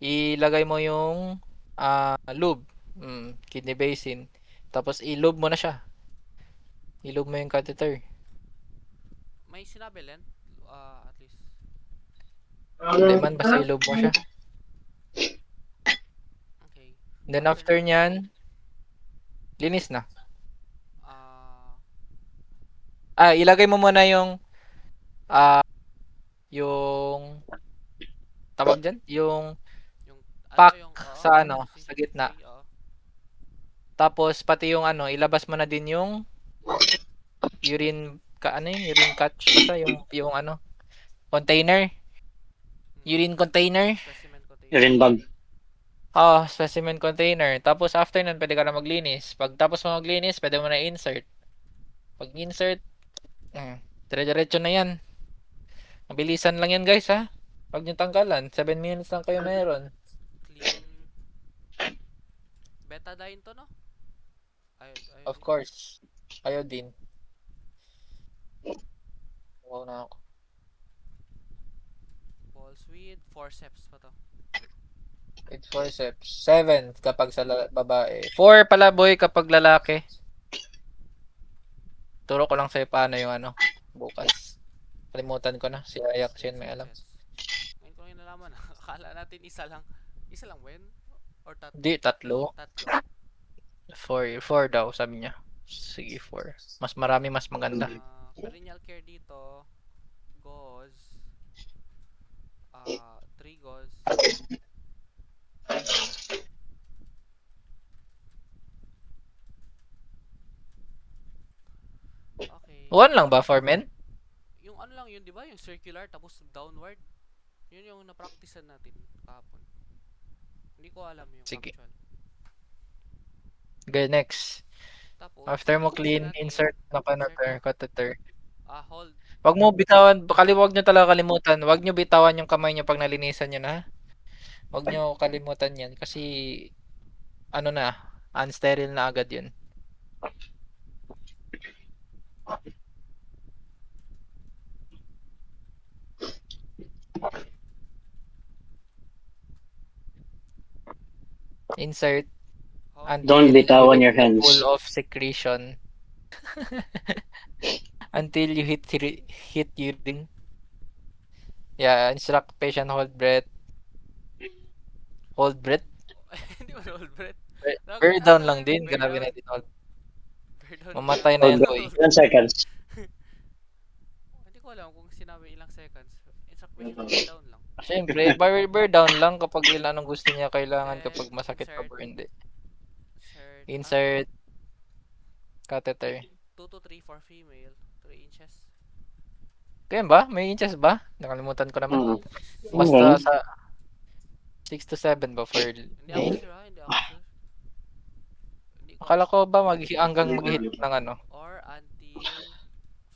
ilagay mo yung lube. Kidney basin. Tapos, i-lube mo na siya. I-lube mo yung catheter. May sinabi, Len? At least. Hindi man, basta i-lube mo siya. Okay. Then, after nyan, linis na. Ilagay mo muna yung yung tawag dyan? Yung pack sa ano, sa gitna. Tapos, pati yung ano, ilabas mo na din yung urine catch. Basta yung ano, container. Urine container. Specimen container. Urine bag. Specimen container. Tapos, after nun, pwede ka na maglinis. Pag tapos mo maglinis, pwede mo na insert. Pag insert, dire-diretso na yan. Mabilisan lang yan, guys, ha? Huwag nyo tanggalan. 7 minutes lang kayo meron. Clean. Betadine to, no? Ayun. Of course. Iodine. Wow na ako. Balls with forceps pa to. With forceps. 7 kapag sa babae. 4 pala, boy, kapag lalaki. Turo ko lang sa'yo paano yung ano, bukas. Kalimutan ko na. Si Ayak Shin may alam. Ngayon ko lang nalaman. Akala natin isa lang. Isa lang ba yun? Or tatlo? Di, 3. Tatlo. 4 daw, sabi niya. Sige, 4. Mas marami, mas maganda. Perennial care dito. Gauze. 3 gauze. Okay. 1 lang ba for men? Yung ano lang yun, di ba? Yung circular tapos downward. Yun yung na-practicean natin kahapon. Hindi ko alam yung Sige. actual. Okay, next. Tapos, After mo gusto clean, natin, insert na catheter. hold. Wag mo bitawan, wag nyo talaga kalimutan. Wag nyo bitawan yung kamay nyo pag nalinisan nyo na. Wag nyo kalimutan yan kasi ano na, unsterile na agad yun. Insert. Don't until bitawan your you're hands. full of secretion. Until you hit urine. Yeah, instruct patient hold breath. Hold breath? Hindi mo hold breath. Bear down lang din. Grabe na din hold. Mamatay na yan, boy. Ilan seconds? Hindi ko alam kung sinabi ilang seconds. Instruct patient hold down lang. Siyempre, bear down lang kapag ilan anong gusto niya kailangan kapag masakit pa or hindi. Insert catheter. 2 to 3 for female. 3 inches. Kaya ba? May inches ba? Nakalimutan ko naman. Mm. Basta Okay. sa 6 to 7 ba for Hindi ako male? sure ha. Hindi ako sure. Hindi ko Akala ko ba hanggang mag-hit ng ano? or until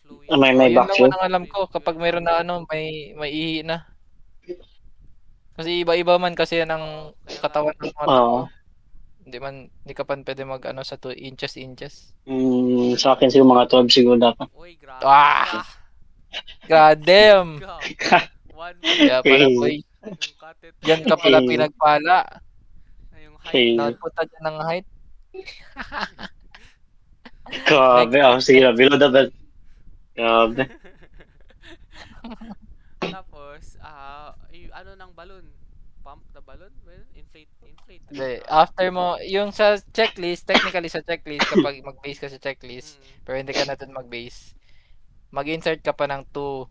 fluid. May Yun lang vacuum. ang alam ko kapag mayroon na ano, may ihi na. Kasi iba-iba man kasi yan ang katawan ng mga tao. Oo. Hindi ka pa pwede mag ano sa 2 inches. Sa akin siguro mga 12 siguro dapat. Uy, grabe. Ah! God damn! One Kaya pala boy, yung catheter. diyan ka pala pinagpala. Yung Okay. height. Nagpunta dyan ng height. Grabe, sige, below the belt. Grabe. Tapos, ano ng balloon? Pump the balloon? Well, inflate. Hindi. After mo, yung sa checklist, technically sa checklist, kapag mag-base ka sa checklist, pero hindi ka na dun mag-base, mag-insert ka pa ng 2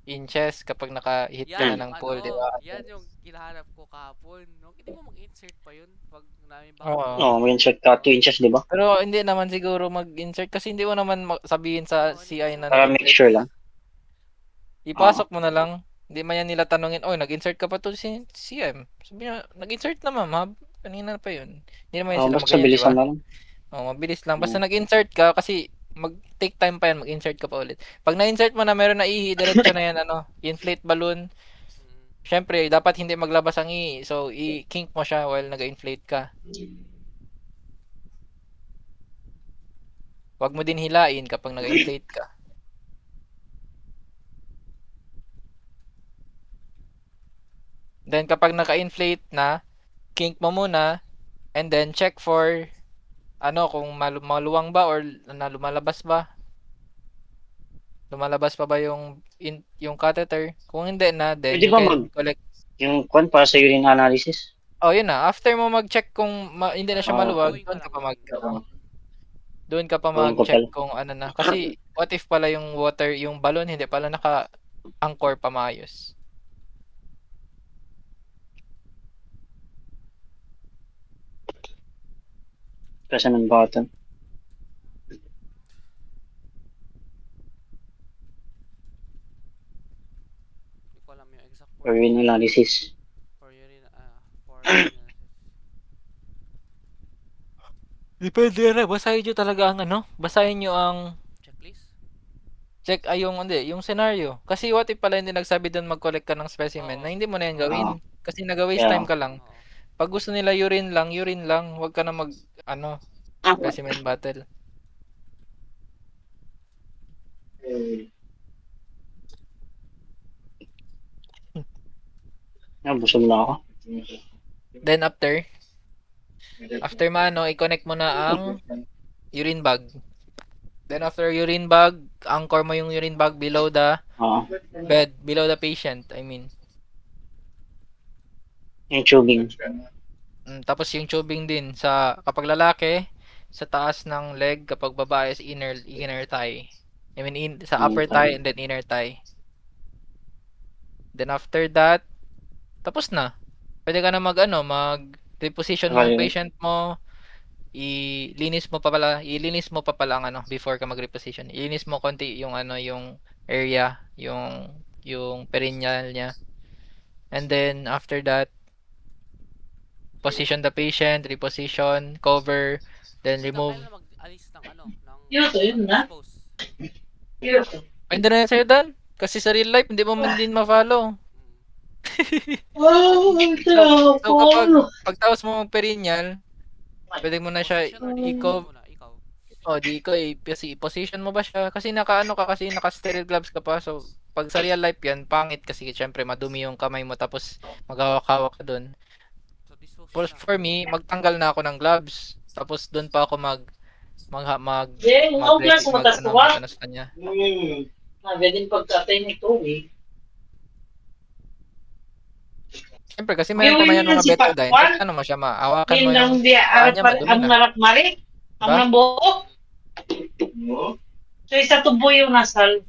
inches kapag naka-hit ka na ng pool, di ba? Yan yung hinahanap ko kahapon. No? Hindi mo mag-insert pa yun pag namin Oo. May insert ka 2 inches, di ba? Pero hindi naman siguro mag-insert kasi hindi mo naman sabihin sa CI na Para make sure lang. ipasok mo na lang. Hindi man yan nila tanungin, oy, nag-insert ka pa to si CM. Sabi niya, nag-insert na ma'am, kanina pa yun. Hindi naman yun sila Basta mag-ganyan, di bilisan ba? na lang. Mabilis lang. Basta nag-insert ka kasi mag-take time pa yan, mag-insert ka pa ulit. Pag na-insert mo na meron na ihi, diretso na yan, inflate balloon. Syempre, dapat hindi maglabas ang ihi. So, i-kink mo siya while nag-inflate ka. Huwag mo din hilain kapag nag-inflate ka. Then, kapag naka-inflate na, kink mo muna, and then check for kung maluwang ba or lumalabas ba. Lumalabas pa ba yung catheter? Kung hindi na, then Pwede you ba can collect. Yung kwan para sa urine analysis? Oh, yun na. After mo mag-check kung hindi na siya maluwag, Going doon ka ka lang. pa doon ka pa Doon ko mag-check pala. kung ano na. Kasi what if pala yung yung balloon hindi pala naka-anchor pa maayos. Kasi ng button. Hindi ko alam yung exact For urine analysis. For urine analysis. Depende na. Basahin nyo talaga ang basahin nyo ang Checklist? yung scenario. Kasi what if pala hindi nagsabi doon mag-collect ka ng specimen na hindi mo na yan gawin. Kasi nag-waste time ka lang. Oo. Pag gusto nila urine lang. Huwag ka na specimen battle. Busog na ako. Then after i-connect mo na ang urine bag. Then after urine bag, anchor mo yung urine bag below the bed, below the patient, I mean. Yung tubing. Tapos yung tubing din kapag lalaki, sa taas ng leg, kapag babae is inner thigh. I mean sa upper thigh and then inner thigh. Then after that, tapos na. Pwede ka na mag-reposition mo yung patient mo. Ilinis mo pa pala ang before ka mag-reposition. Ilinis mo konti yung yung area, yung perineal niya. And then after that, position the patient, reposition, cover, then remove. Kailan mag-alis ng expose? Pwede na yan sa'yo, Dan. Kasi sa real life, hindi mo man din ma-follow. So kapag pagtaos mo ng perineal, pwede mo na siya Ikaw. i-position mo ba siya? Kasi naka-sterile gloves ka pa. So, pag sa real life yan, pangit kasi syempre madumi yung kamay mo tapos maghawak-hawak ka dun. So, dispose For me, magtanggal na ako ng gloves. Tapos doon pa ako mag Mag-glass mo tas kuha. ano sa kanya. Pwedeng pagkatay nito eh. Siyempre kasi meron pa man yan mga betadine. So, ano mo siya, maawakan mo yung Ang kanya, madumi na. narap mari. Ang Diba? nabuo. So isa tubo yung nasal.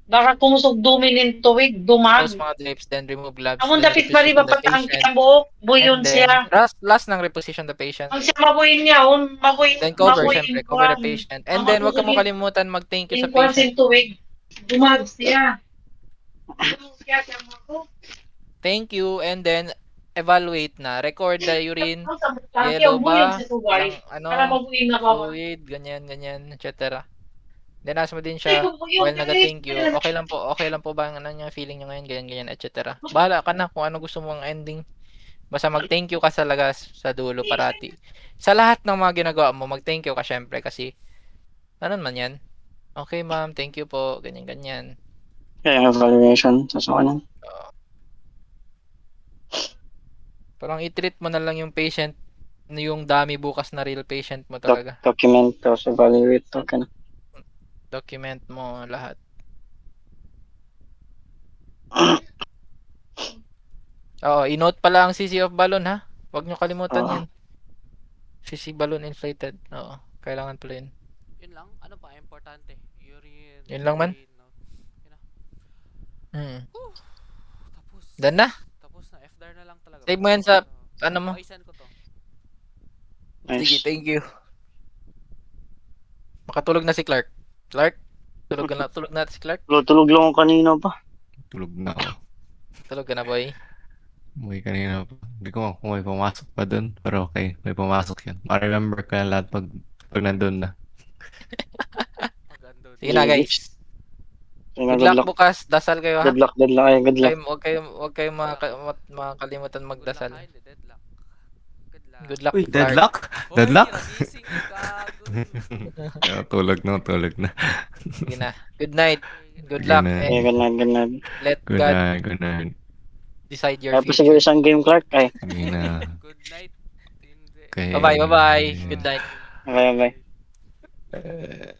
Baka kumusog dumi ng tuwig, dumag. Tapos mga drips, then remove gloves. Amon then dapit mari reposition ba the patang patient. ang buo, buyon And then, siya. last ng reposition the patient. Ang siya mabuyin niya, mabuyin. Then cover, syempre, cover the patient. And then, wag ka mo kalimutan mag-thank you sa patient. Tuwig, dumag siya. Thank you, and then, evaluate na. Record the urine, yellow ba, walang Para mabuyin na ba? fluid, ganyan, etc. Then, ask mo din siya, while naga-thank you, okay lang po ba ang niya, feeling niya ngayon, ganyan, etc. Bahala ka na kung ano gusto mong ending. Basta mag-thank you ka talaga sa dulo parati. Sa lahat ng mga ginagawa mo, mag-thank you ka syempre kasi, ano man yan? Okay ma'am, thank you po, ganyan. Kaya evaluation, sasawanan. Parang i-treat mo na lang yung patient, yung dami bukas na real patient mo talaga. Document, tapos evaluate, okay na. Document mo lahat. Oo, i-note pala ang CC of balloon ha. Huwag nyo kalimutan yan. CC balloon inflated. Oo, kailangan pala yun. Yun lang. Ano pa importante? Urine. Yun lang man? urine, no? Yun na. Tapos. Done na? Tapos na. FDR na lang talaga. Save mo yan sa, ano mo? Send ko to. Sige, thank you. Makatulog na si Clark. Clark? Tulog na si Clark? Tulog lang ako kanina pa. Tulog na ako. Tulog ka na, boy. Umuwi kanina pa. Hindi ko kung may pumasok pa dun. Pero okay, may pumasok yan. Ma-remember ko yan lahat pag nandun na. Maganda. Sige na, guys. Good Good luck bukas. Dasal kayo, ha? Good luck. Ay, good luck. Huwag kayong makakalimutan magdasal. Deadlock. Good luck. Good luck, Uy, Clark. deadlock? Hoy, Deadlock? nagising ka. Tulog na. Sige na. Good night. Good Sige luck. na. Okay, And good night. let Good God night, good night. decide your Tapos siguro future. isang game, Clark. Ay, Sige na. Good night. Hindi. Okay. Bye-bye. Good night. bye. Eh,